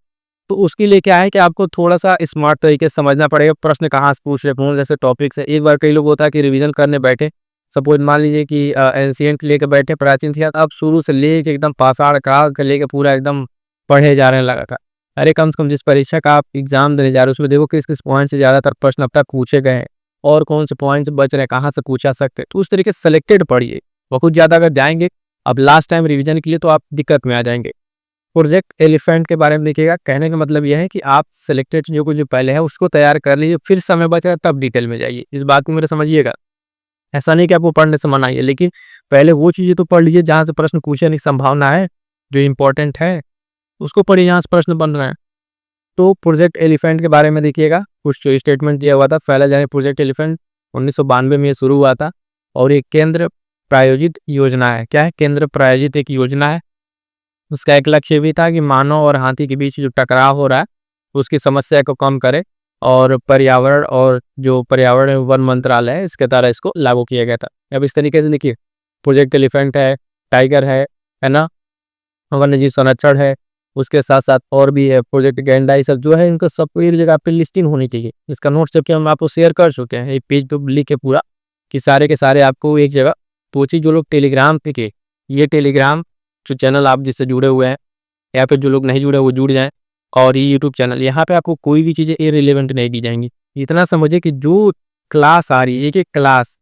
तो उसके लिए क्या है कि आपको थोड़ा सा स्मार्ट तरीके से समझना पड़ेगा, प्रश्न कहाँ से पूछ रहे, कौन जैसे टॉपिक्स है। एक बार कई लोग होता है कि रिवीजन करने बैठे, सपोज मान लीजिए कि एंशिएंट लेके बैठे, प्राचीन इतिहास, आप शुरू से लेके एकदम पाषाण काल के लेके पूरा एकदम पढ़े जा रहे हैं लगातार। अरे कम से कम जिस परीक्षा का आप एग्जाम देने जा रहे हो उसमें देखो किस किस पॉइंट से ज़्यादातर प्रश्न अब तक पूछे गए हैं और कौन से पॉइंट्स बच रहे हैं, कहाँ से पूछा सकते हैं। तो उस तरीके से सेलेक्टेड पढ़िए। बहुत ज़्यादा अगर जाएंगे अब लास्ट टाइम रिवीजन के लिए तो आप दिक्कत में आ जाएंगे। प्रोजेक्ट एलिफेंट के बारे में देखिएगा, कहने का मतलब यह है कि आप सिलेक्टेड जो कुछ जो पहले है उसको तैयार कर लीजिए, फिर समय बच रहा है तब डिटेल में जाइए। इस बात को मेरे समझिएगा। ऐसा नहीं कि आपको पढ़ने से मना है, लेकिन पहले वो चीज़ें तो पढ़ लीजिए जहाँ से प्रश्न पूछने की संभावना है, जो इंपॉर्टेंट है उसको पढ़िए जहाँ से प्रश्न बन रहे हैं। तो प्रोजेक्ट एलिफेंट के बारे में देखिएगा, कुछ जो स्टेटमेंट दिया हुआ था, फैला जाने प्रोजेक्ट एलिफेंट 1992 में ये शुरू हुआ था और ये केंद्र प्रायोजित योजना है। क्या है, केंद्र प्रायोजित एक योजना है। उसका एक लक्ष्य भी था कि मानव और हाथी के बीच जो टकराव हो रहा है उसकी समस्या को कम करे और पर्यावरण और जो पर्यावरण वन मंत्रालय है इसके द्वारा इसको लागू किया गया था। अब इस तरीके से देखिए, प्रोजेक्ट एलिफेंट है, टाइगर है ना, वन्य जीव संरक्षण है, उसके साथ साथ और भी है प्रोजेक्ट गैंडा, ये सब जो है इनका सब एक जगह पे लिस्टिंग होनी चाहिए। इसका नोट जबकि हम आपको शेयर कर चुके हैं एक पेज पे लिख के पूरा, कि सारे के सारे आपको एक जगह। तो चीज़ जो लोग टेलीग्राम पे के, ये टेलीग्राम जो चैनल आप जिससे जुड़े हुए हैं या फिर जो लोग नहीं जुड़े वो जुड़ जाएं, और ये यूट्यूब चैनल, यहाँ पे आपको कोई भी चीज़ें इरेलीवेंट नहीं दी जाएंगी। इतना समझिए कि जो क्लास आ रही है, एक एक क्लास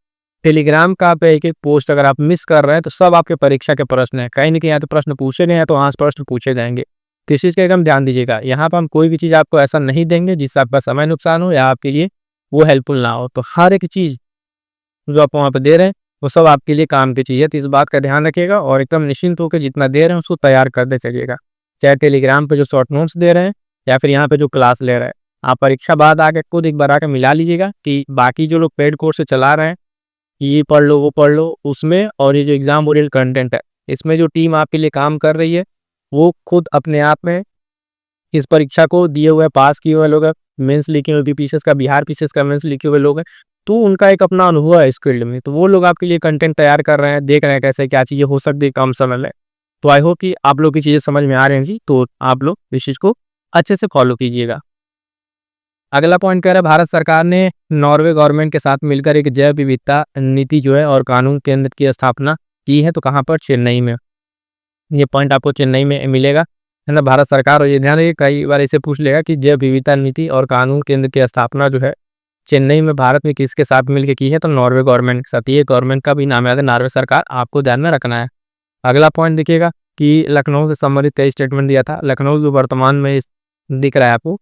टेलीग्राम का पे एक एक पोस्ट अगर आप मिस कर रहे हैं तो सब आपके परीक्षा के प्रश्न है, कहीं ना कहीं यहाँ तो प्रश्न पूछे गए हैं तो वहाँ से प्रश्न पूछे जाएंगे। किस चीज़ का एकदम ध्यान दीजिएगा, यहाँ पर हम कोई भी चीज़ आपको ऐसा नहीं देंगे जिससे आपका समय नुकसान हो या आपके लिए वो हेल्पफुल ना हो। तो हर एक चीज़ जो आप वहाँ पे दे रहे हैं वो सब आपके लिए काम की चीज़ है। तो इस बात का ध्यान रखिएगा और एकदम निश्चिंत होकर जितना दे रहे हैं उसको तैयार करते चलिएगा, चाहे टेलीग्राम पे जो शॉर्ट नोट्स दे रहे हैं या फिर यहाँ पे जो क्लास ले रहे हैं। आप परीक्षा बाद आके खुद एक बार आके मिला लीजिएगा कि बाकी जो लोग पेड कोर्स से चला रहे हैं ये पढ़ लो वो पढ़ लो उसमें, और ये जो एग्जाम ओरिएंटेड कंटेंट है इसमें जो टीम आपके लिए काम कर रही है वो खुद अपने आप में इस परीक्षा को दिए हुए पास किए हुए लोग हैं, मेंस लिखे हुए बीपीएसएस का, बिहार पीसीएस का मेंस लिखे हुए लोग हैं, तो उनका एक अपना अनुभव है इस फील्ड में, तो वो लोग आपके लिए कंटेंट तैयार कर रहे हैं, देख रहे हैं कैसे क्या चीज़ें हो सकती है कम समय में। तो आई होप कि आप लोग की चीज़ें समझ में आ रही हैं जी, तो आप लोग इस चीज़ को अच्छे से फॉलो कीजिएगा। अगला पॉइंट कह रहा है भारत सरकार ने नॉर्वे गवर्नमेंट के साथ मिलकर एक जैव विविधता नीति जो है और कानून केंद्र की स्थापना की है, तो कहाँ पर, चेन्नई में। ये पॉइंट आपको चेन्नई में मिलेगा, है ना। भारत सरकार, और ये ध्यान रखिए कई बार इसे पूछ लेगा कि जैव विविधता नीति और कानून केंद्र की स्थापना जो है चेन्नई में भारत में किसके साथ मिलकर की है, तो नॉर्वे गवर्नमेंट के साथ। ये गवर्नमेंट का भी नाम याद है, नॉर्वे सरकार, आपको ध्यान में रखना है। अगला पॉइंट देखिएगा कि लखनऊ से संबंधित कई स्टेटमेंट दिया था। लखनऊ जो वर्तमान में दिख रहा है आपको,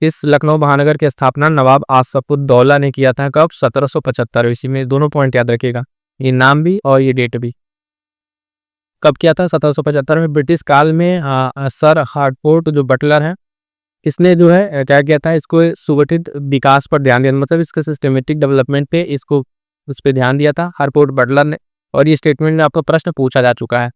इस लखनऊ महानगर की स्थापना नवाब आसफुद्दौला ने किया था कब, 1775 ईस्वी में। दोनों पॉइंट याद रखिएगा, ये नाम भी और ये डेट भी। कब किया था, 1775 में। ब्रिटिश काल में सर हार्टफोर्ड जो बटलर है इसने जो है क्या किया था, इसको सुगठित विकास पर ध्यान दिया, मतलब इसके सिस्टमेटिक डेवलपमेंट पे इसको उस पर ध्यान दिया था हार्टफोर्ड बटलर ने, और ये स्टेटमेंट में आपको प्रश्न पूछा जा चुका है।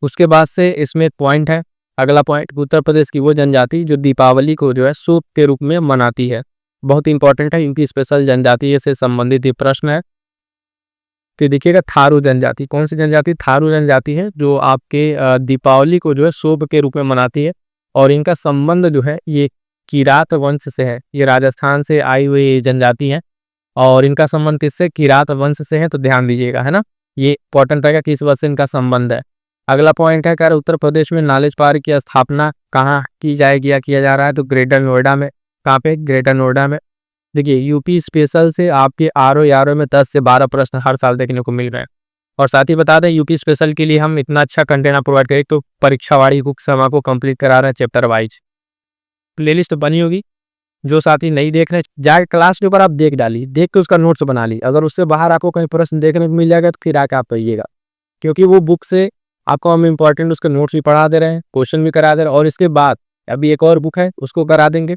उसके बाद से इसमें एक पॉइंट है, अगला पॉइंट, उत्तर प्रदेश की वो जनजाति जो दीपावली को जो है सूप के रूप में मनाती है। बहुत इंपॉर्टेंट है क्योंकि स्पेशल जनजाति से संबंधित ये प्रश्न है। तो देखिएगा थारू जनजाति, कौन सी जनजाति, थारू जनजाति है जो आपके दीपावली को जो है सूप के रूप में मनाती है, और इनका संबंध जो है ये किरात वंश से है। ये राजस्थान से आई हुई जनजाति है और इनका संबंध किससे, किरात वंश से है, तो ध्यान दीजिएगा, है ना। ये इंपॉर्टेंट रहेगा कि इस वजह से इनका संबंध है। अगला पॉइंट है, कह रहा उत्तर प्रदेश में नॉलेज पार्क की स्थापना कहाँ की जाएगी या किया जा रहा है, तो ग्रेटर नोएडा में। कहाँ पे? ग्रेटर नोएडा में। देखिए यूपी स्पेशल से आपके आरओ में 10 से 12 प्रश्न हर साल देखने को मिल रहे हैं। और साथ ही बता दें यूपी स्पेशल के लिए हम इतना अच्छा कंटेंट प्रोवाइड करें तो परीक्षावाड़ी बुक समय को कंप्लीट करा रहे हैं चैप्टर वाइज। प्लेलिस्ट बनी होगी, जो साथी नहीं देख रहे जाके क्लास के ऊपर आप देख डालिए, देख के उसका नोट्स बना ली। अगर उससे बाहर आपको कहीं प्रश्न देखने को मिल जाएगा तो फिर आके आप पढ़िएगा, क्योंकि वो बुक से आपको हम इम्पोर्टेंट उसके नोट्स भी पढ़ा दे रहे हैं, क्वेश्चन भी करा दे रहे हैं। और इसके बाद अभी एक और बुक है उसको करा देंगे,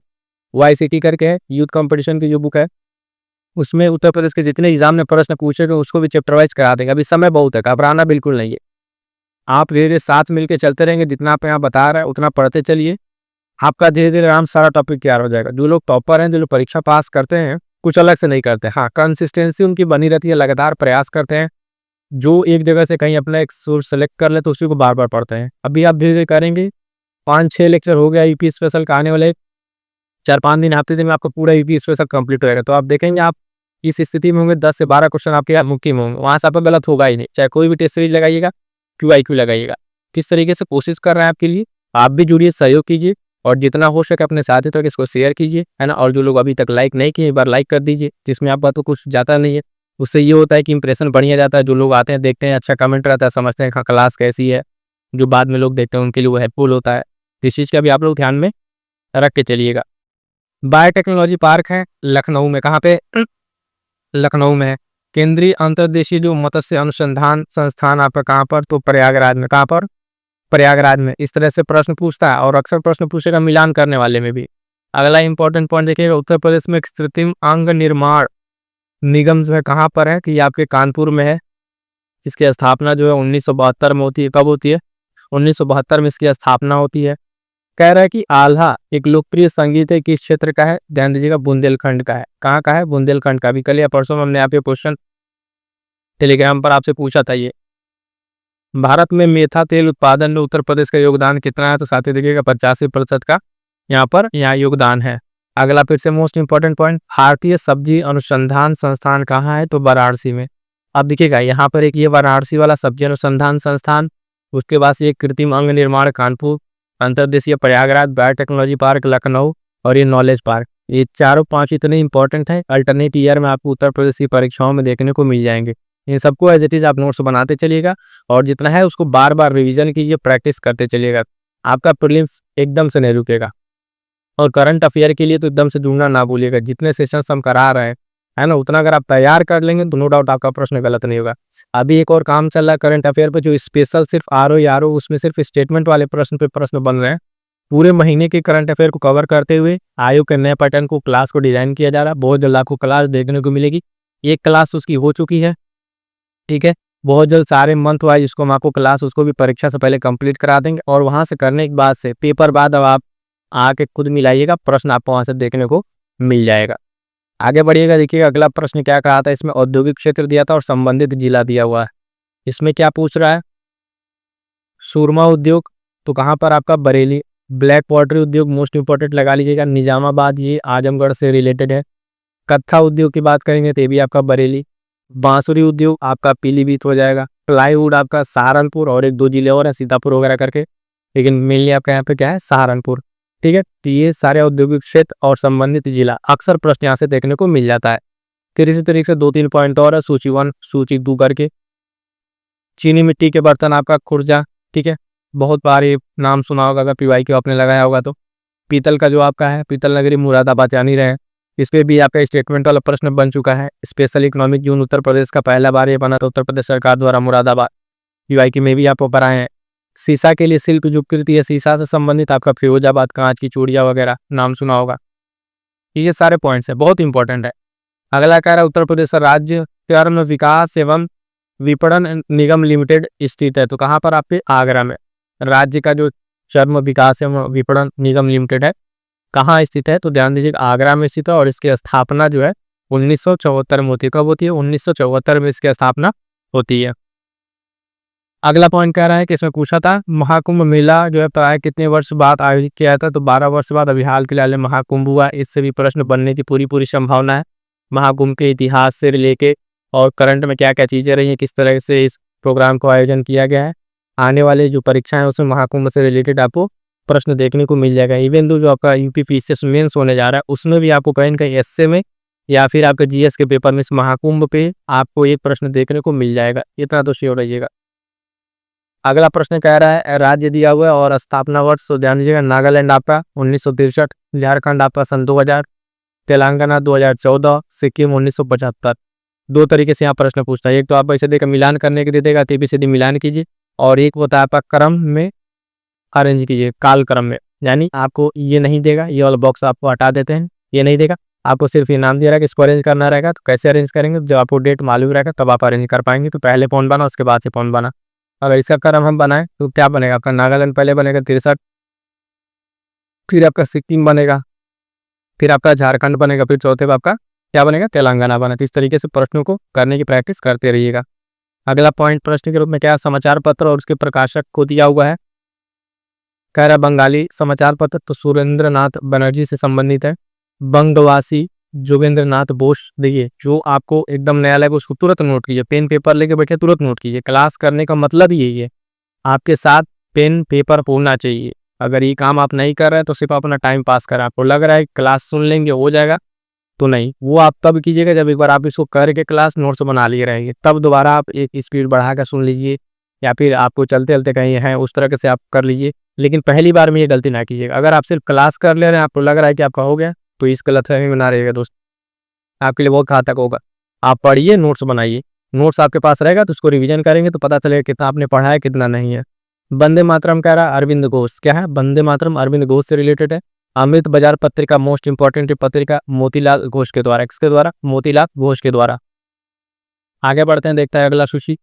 YCT करके है, यूथ कंपटीशन की जो बुक है, उसमें उत्तर प्रदेश के जितने एग्जाम में प्रश्न पूछे गए उसको भी चैप्टर वाइज करा देंगे। अभी समय बहुत है, घबराना बिल्कुल नहीं है। आप धीरे धीरे साथ मिलकर चलते रहेंगे, जितना आप यहाँ बता रहे हैं उतना पढ़ते चलिए, आपका धीरे धीरे आराम सारा टॉपिक तैयार हो जाएगा। जो लोग टॉपर हैं, जो लोग परीक्षा पास करते हैं, कुछ अलग से नहीं करते, हाँ कंसिस्टेंसी उनकी बनी रहती है, लगातार प्रयास करते हैं। जो एक जगह से कहीं अपना एक सोर्स सेलेक्ट कर ले तो उसी को बार बार पढ़ते हैं। अभी आप धीरे धीरे करेंगे, 5-6 लेक्चर हो गया यूपी स्पेशल का, आने वाले 4-5 दिन हफ्ते दिन में आपका पूरा यूपी स्पेशल कंप्लीट हो जाएगा। तो आप देखेंगे आप इस स्थिति में होंगे 10 से 12 क्वेश्चन आपके मुमकिन होंगे, वहाँ से आपका गलत होगा ही नहीं। चाहे कोई भी टेस्ट सीरीज लगाइएगा, QIQ लगाइएगा, किस तरीके से कोशिश कर रहे हैं आपके लिए, आप भी जुड़िए, सहयोग कीजिए और जितना हो सके अपने साथी तक इसको शेयर कीजिए, है ना। और जो लोग अभी तक लाइक नहीं किए एक बार लाइक कर दीजिए, जिसमें आपका तो कुछ जाता नहीं है, उससे ये होता है कि इंप्रेशन बढ़िया जाता है। जो लोग आते हैं देखते हैं, अच्छा कमेंट रहता है, समझते हैं हाँ क्लास कैसी है, जो बाद में लोग देखते हैं उनके लिए वो हेल्पफुल होता है। इस चीज़ का भी आप लोग ध्यान में रख के चलिएगा। बायोटेक्नोलॉजी पार्क है लखनऊ में, कहाँ पे? लखनऊ में है। केंद्रीय अंतर्देशीय जो मत्स्य अनुसंधान संस्थान आपका कहाँ पर? तो प्रयागराज में। कहाँ पर? प्रयागराज में। इस तरह से प्रश्न पूछता है और अक्सर प्रश्न पूछेगा मिलान करने वाले में भी। अगला इंपॉर्टेंट पॉइंट देखिएगा, उत्तर प्रदेश में कृत्रिम अंग निर्माण निगम जो है कहाँ पर है? कि ये आपके कानपुर में है। इसकी स्थापना जो है 1972 में होती है। कब होती है? 1972 में इसकी स्थापना होती है। कह रहा है कि आल्हा एक लोकप्रिय संगीत है, किस क्षेत्र का है? ध्यान दीजिएगा, बुंदेलखंड का है। कहाँ का है? बुंदेलखंड का। भी कल या परसों हमने यहाँ पे क्वेश्चन टेलीग्राम पर आपसे पूछा था ये। भारत में मेथा तेल उत्पादन में उत्तर प्रदेश का योगदान कितना है? तो साथी देखिएगा 85% का यहाँ योगदान है। अगला फिर से मोस्ट इंपॉर्टेंट पॉइंट, भारतीय सब्जी अनुसंधान संस्थान कहाँ है? तो वाराणसी में। अब देखिएगा यहाँ पर एक ये वाराणसी वाला सब्जी अनुसंधान संस्थान, उसके बाद ये कृत्रिम अंग निर्माण कानपुर, अंतर्देशीय प्रयागराज, बायोटेक्नोलॉजी पार्क लखनऊ और ये नॉलेज पार्क, ये 4-5 इतने इंपॉर्टेंट है, अल्टरनेट ईयर में आपको उत्तर प्रदेश की परीक्षाओं में देखने को मिल जाएंगे। इन सबको एज इट इज आप नोट्स बनाते चलिएगा और जितना है उसको बार बार रिवीजन कीजिए, प्रैक्टिस करते चलिएगा। आपका प्रीलिम्स एकदम से नहीं रुकेगा। और करंट अफेयर के लिए तो एकदम से जुड़ना ना भूलिएगा, जितने सेशंस हम करा रहे हैं, है ना, उतना अगर आप तैयार कर लेंगे तो नो डाउट आपका प्रश्न गलत नहीं होगा। अभी एक और काम चल रहा है करंट अफेयर पे, जो स्पेशल सिर्फ RO उसमें सिर्फ स्टेटमेंट वाले प्रश्न पे प्रश्न बन रहे हैं। पूरे महीने के करंट अफेयर को कवर करते हुए आयोग के नए पैटर्न को क्लास को डिजाइन किया जा रहा है। बहुत जल्द आपको क्लास देखने को मिलेगी। एक क्लास उसकी हो चुकी है, ठीक है। बहुत जल्द सारे मंथ वाइज इसको हम आपको क्लास उसको भी परीक्षा से पहले कंप्लीट करा देंगे और वहां से करने के बाद से पेपर बाद अब आप आके खुद मिलाइएगा, प्रश्न आपको वहां से देखने को मिल जाएगा। आगे बढ़िएगा, देखिएगा अगला प्रश्न क्या कहा था इसमें, औद्योगिक क्षेत्र दिया था और संबंधित जिला दिया हुआ है। इसमें क्या पूछ रहा है? सुरमा उद्योग, तो कहाँ पर आपका? बरेली। ब्लैक पॉटरी उद्योग मोस्ट इंपॉर्टेंट लगा लीजिएगा, निजामाबाद, ये आजमगढ़ से रिलेटेड है। कत्था उद्योग की बात करेंगे तो ये भी आपका बरेली। बांसुरी उद्योग आपका पीलीभीत हो जाएगा। प्लाईवुड आपका सहारनपुर और 1-2 जिले और है सीतापुर वगैरह करके, लेकिन मेनली आपका यहाँ पे क्या है? सहारनपुर, ठीक है। तो ये सारे औद्योगिक क्षेत्र और संबंधित जिला अक्सर प्रश्न यहाँ से देखने को मिल जाता है। फिर इसी तरीके से 2-3 पॉइंट और है, सूची 1 सूची 2 करके। चीनी मिट्टी के बर्तन आपका खुर्जा, ठीक है, बहुत बार ये नाम सुना होगा अगर PYQ आपने लगाया होगा तो। पीतल का जो आपका है पीतल नगरी मुरादाबाद जानी रहे, इस पे भी आपका स्टेटमेंट वाला प्रश्न बन चुका है। Special economic zone Uttar Pradesh का पहला बार ये बना था उत्तर प्रदेश सरकार द्वारा मुरादाबाद, PYQ में भी आपको पढ़ाए हैं। शीशा के लिए शिल्प जो कृति है, शीशा से संबंधित आपका फिरोजाबाद, कांच की चूड़ियाँ वगैरह नाम सुना होगा। ये सारे पॉइंट्स है, बहुत इंपॉर्टेंट है। अगला कह रहा है उत्तर प्रदेश राज्य चर्म विकास एवं विपणन निगम लिमिटेड स्थित है, तो कहाँ पर? आपके आगरा में। राज्य का जो चर्म विकास एवं विपणन निगम लिमिटेड है कहाँ स्थित है? तो ध्यान दीजिएगा आगरा में स्थित है और इसकी स्थापना जो है 1974 में होती है। कब होती है? 1974 में इसकी स्थापना होती है। अगला पॉइंट कह रहा है कि इसमें पूछा था महाकुंभ मेला जो है प्राय कितने वर्ष बाद आयोजित किया था? तो 12 वर्ष बाद अभी हाल फिलहाल महाकुंभ हुआ। इससे भी प्रश्न बनने की पूरी संभावना है। महाकुंभ के इतिहास से लेके और करंट में क्या क्या चीजें रही हैं, किस तरह से इस प्रोग्राम को आयोजन किया गया है, आने वाले जो परीक्षा है उसमें महाकुंभ से रिलेटेड आपको प्रश्न देखने को मिल जाएगा। इवन दो जो आपका यूपीपीसीएस मेंस होने जा रहा है उसमें भी आपको कहीं न कहीं एसए में या फिर आपके जीएस के पेपर में इस महाकुंभ पे आपको एक प्रश्न देखने को मिल जाएगा, इतना तो श्योर रहिएगा। अगला प्रश्न कह रहा है राज्य दिया हुआ है और स्थापना वर्ष, तो ध्यान दीजिएगा नागालैंड आपका 1963, झारखंड आपका सन 2000, तेलंगाना 2014, सिक्किम 1975। दो तरीके से यहाँ प्रश्न पूछता है, एक तो आप ऐसे देकर मिलान करने के लिए देगा तो ABCD मिलान कीजिए, और एक होता है आपका क्रम में अरेंज कीजिए, काल क्रम में, यानी आपको ये नहीं देगा, ये वाला बॉक्स आपको हटा देते हैं, ये नहीं देगा, आपको सिर्फ ये नाम दे रहा है कि इसको अरेंज करना रहेगा। तो कैसे अरेंज करेंगे, जब आपको डेट मालूम रहेगा तब आप अरेंज कर पाएंगे। तो पहले पौन बना उसके बाद से पौन बना। अगर इसका क्रम हम बनाएं तो क्या बनेगा, आपका नागालैंड पहले बनेगा 63, फिर आपका सिक्किम बनेगा, फिर आपका झारखंड बनेगा, फिर चौथे पे आपका क्या बनेगा, तेलंगाना बना। तो इस तरीके से प्रश्नों को करने की प्रैक्टिस करते रहिएगा। अगला पॉइंट प्रश्न के रूप में क्या, समाचार पत्र और उसके प्रकाशक को दिया हुआ है। कह रहा बंगाली समाचार पत्र तो सुरेंद्र नाथ बनर्जी से संबंधित है। बंगवासी जोगेंद्र नाथ बोस, देखिए जो आपको एकदम नया लगेगा उसको तुरंत नोट कीजिए, पेन पेपर लेके बैठे तुरंत नोट कीजिए। क्लास करने का मतलब ही यही है, आपके साथ पेन पेपर होना चाहिए। अगर ये काम आप नहीं कर रहे हैं तो सिर्फ अपना टाइम पास कर रहे हैं, आपको लग रहा है क्लास सुन लेंगे हो जाएगा, तो नहीं, वो आप तब कीजिएगा जब एक बार आप इसको करके क्लास नोट्स बना लिए रहेंगे, तब दोबारा आप एक स्पीड बढ़ा कर सुन लीजिए, या फिर आपको चलते चलते कहीं हैं उस तरह से आप कर लीजिए। लेकिन पहली बार में ये गलती ना कीजिएगा। अगर आप सिर्फ क्लास कर ले रहे हैं, आपको लग रहा है कि आपका हो गया, तो इस गलतफहमी में ना रहिएगा दोस्त, आपके लिए बहुत घातक होगा। आप पढ़िए, नोट्स बनाइए, नोट्स आपके पास रहेगा तो उसको रिवीजन करेंगे तो पता चलेगा कितना आपने पढ़ा है कितना नहीं है। वंदे मातरम कह रहा है अरविंद घोष, क्या है वंदे मातरम, अरविंद घोष से रिलेटेड है। अमृत बाजार पत्रिका मोस्ट इंपॉर्टेंट पत्रिका मोतीलाल घोष के द्वारा, किसके द्वारा, मोतीलाल घोष के द्वारा। आगे बढ़ते हैं, देखता है अगला सूची,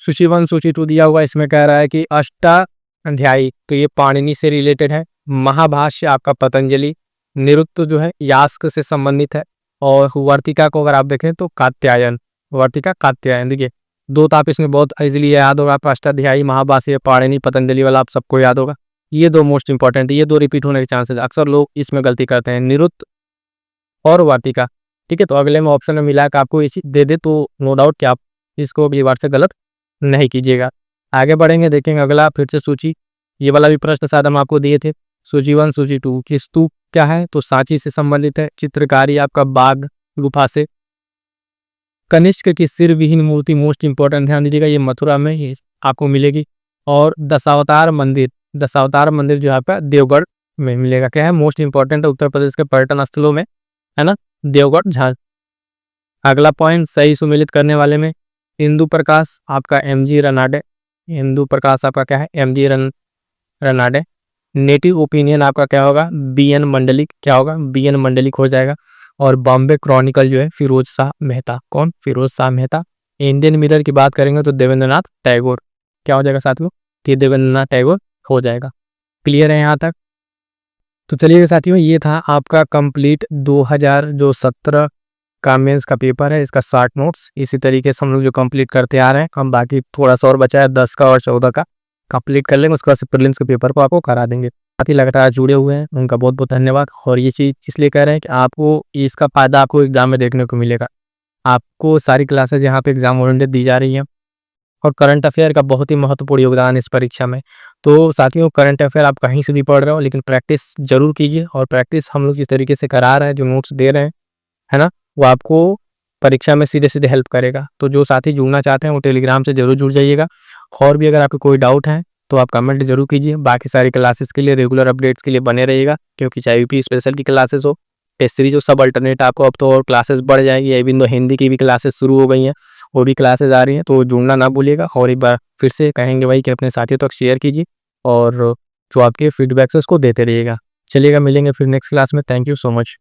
सूची 1 सूची 2 दिया हुआ, इसमें कह रहा है कि अष्टाध्यायी, तो ये पाणिनि से रिलेटेड है। महाभाष्य आपका पतंजलि, निरुक्त जो है यास्क से संबंधित है, और वर्तिका को अगर आप देखें तो कात्यायन, वर्तिका कात्यायन। देखिए दो तो आप इसमें बहुत इजीली याद होगा, आपका अष्टाध्यायी महाभाष्य पाणिनि पतंजलि वाला आप सबको याद होगा। ये दो मोस्ट इंपॉर्टेंट है, ये दो रिपीट होने के चांसेस, अक्सर लोग इसमें गलती करते हैं, निरुक्त और वार्तिका। ठीक है, तो अगले में ऑप्शन में मिला के आपको ये चीज दे दे तो नो डाउट कि आप इसको अगली बार से गलत नहीं कीजिएगा। आगे बढ़ेंगे, देखेंगे अगला फिर से सूची, ये वाला भी प्रश्न शायद हम आपको दिए थे। सूची 1 सूची 2 की स्तूप क्या है, तो सांची से संबंधित है। चित्रकारी आपका बाघ गुफा से। कनिष्क की सिर विहीन मूर्ति मोस्ट इंपॉर्टेंट, ध्यान दीजिएगा ये मथुरा में ही आपको मिलेगी। और दशावतार मंदिर, दशावतार मंदिर जो है आपका देवगढ़ में मिलेगा। क्या है, मोस्ट इंपॉर्टेंट है उत्तर प्रदेश के पर्यटन स्थलों में, है ना, देवगढ़ झांझ। अगला पॉइंट सही सुमेलित करने वाले में इंदु प्रकाश आपका MG रनाडे, इंदु प्रकाश आपका क्या है MG रनाडे। नेटिव ओपिनियन आपका क्या होगा, BN मंडलिक, क्या होगा BN मंडलिक हो जाएगा। और बॉम्बे क्रॉनिकल जो है फिरोज शाह मेहता, कौन, फिरोज शाह मेहता। इंडियन मिरर की बात करेंगे तो देवेंद्रनाथ टैगोर, क्या हो जाएगा साथियों, ये देवेंद्रनाथ टैगोर हो जाएगा। क्लियर है यहाँ तक। तो चलिए साथियों, ये था आपका कंप्लीट 2017 का मेंस का पेपर है, इसका शॉर्ट नोट्स। इसी तरीके से हम लोग जो कंप्लीट करते आ रहे हैं, हम बाकी थोड़ा सा और बचा है 10 का और 14 का कंप्लीट कर लेंगे, उसके बाद से प्रीलिम्स के पेपर को आपको करा देंगे। साथ ही लगातार जुड़े हुए हैं उनका बहुत बहुत धन्यवाद। और ये चीज़ इसलिए कह रहे हैं कि आपको इसका फायदा आपको एग्जाम में देखने को मिलेगा। आपको सारी क्लासेज यहाँ पे एग्जाम ओरिएंटेड दी जा रही हैं, और करंट अफेयर का बहुत ही महत्वपूर्ण योगदान इस परीक्षा में। तो साथियों, करंट अफेयर आप कहीं से भी पढ़ रहे हो लेकिन प्रैक्टिस जरूर कीजिए, और प्रैक्टिस हम लोग जिस तरीके से करा रहे हैं, जो नोट्स दे रहे हैं, है ना, वो आपको परीक्षा में सीधे सीधे हेल्प करेगा। तो जो साथी जुड़ना चाहते हैं वो टेलीग्राम से जरूर जुड़ जाइएगा। और भी अगर आपको कोई डाउट है तो आप कमेंट जरूर कीजिए। बाकी सारी क्लासेस के लिए, रेगुलर अपडेट्स के लिए बने रहिएगा, क्योंकि चाहे यूपी स्पेशल की क्लासेस हो, टेस्ट सीरीज हो, सब अल्टरनेट आपको अब तो और क्लासेस बढ़ जाएगी। अभी तो हिंदी की भी क्लासेस शुरू हो गई हैं, वो भी क्लासेस आ रही हैं, तो जुड़ना ना भूलिएगा। और एक बार फिर से कहेंगे भाई कि अपने साथियों तक शेयर कीजिए, और जो आपके फीडबैक्स उसको देते रहिएगा। चलिएगा, मिलेंगे फिर नेक्स्ट क्लास में। Thank you so much.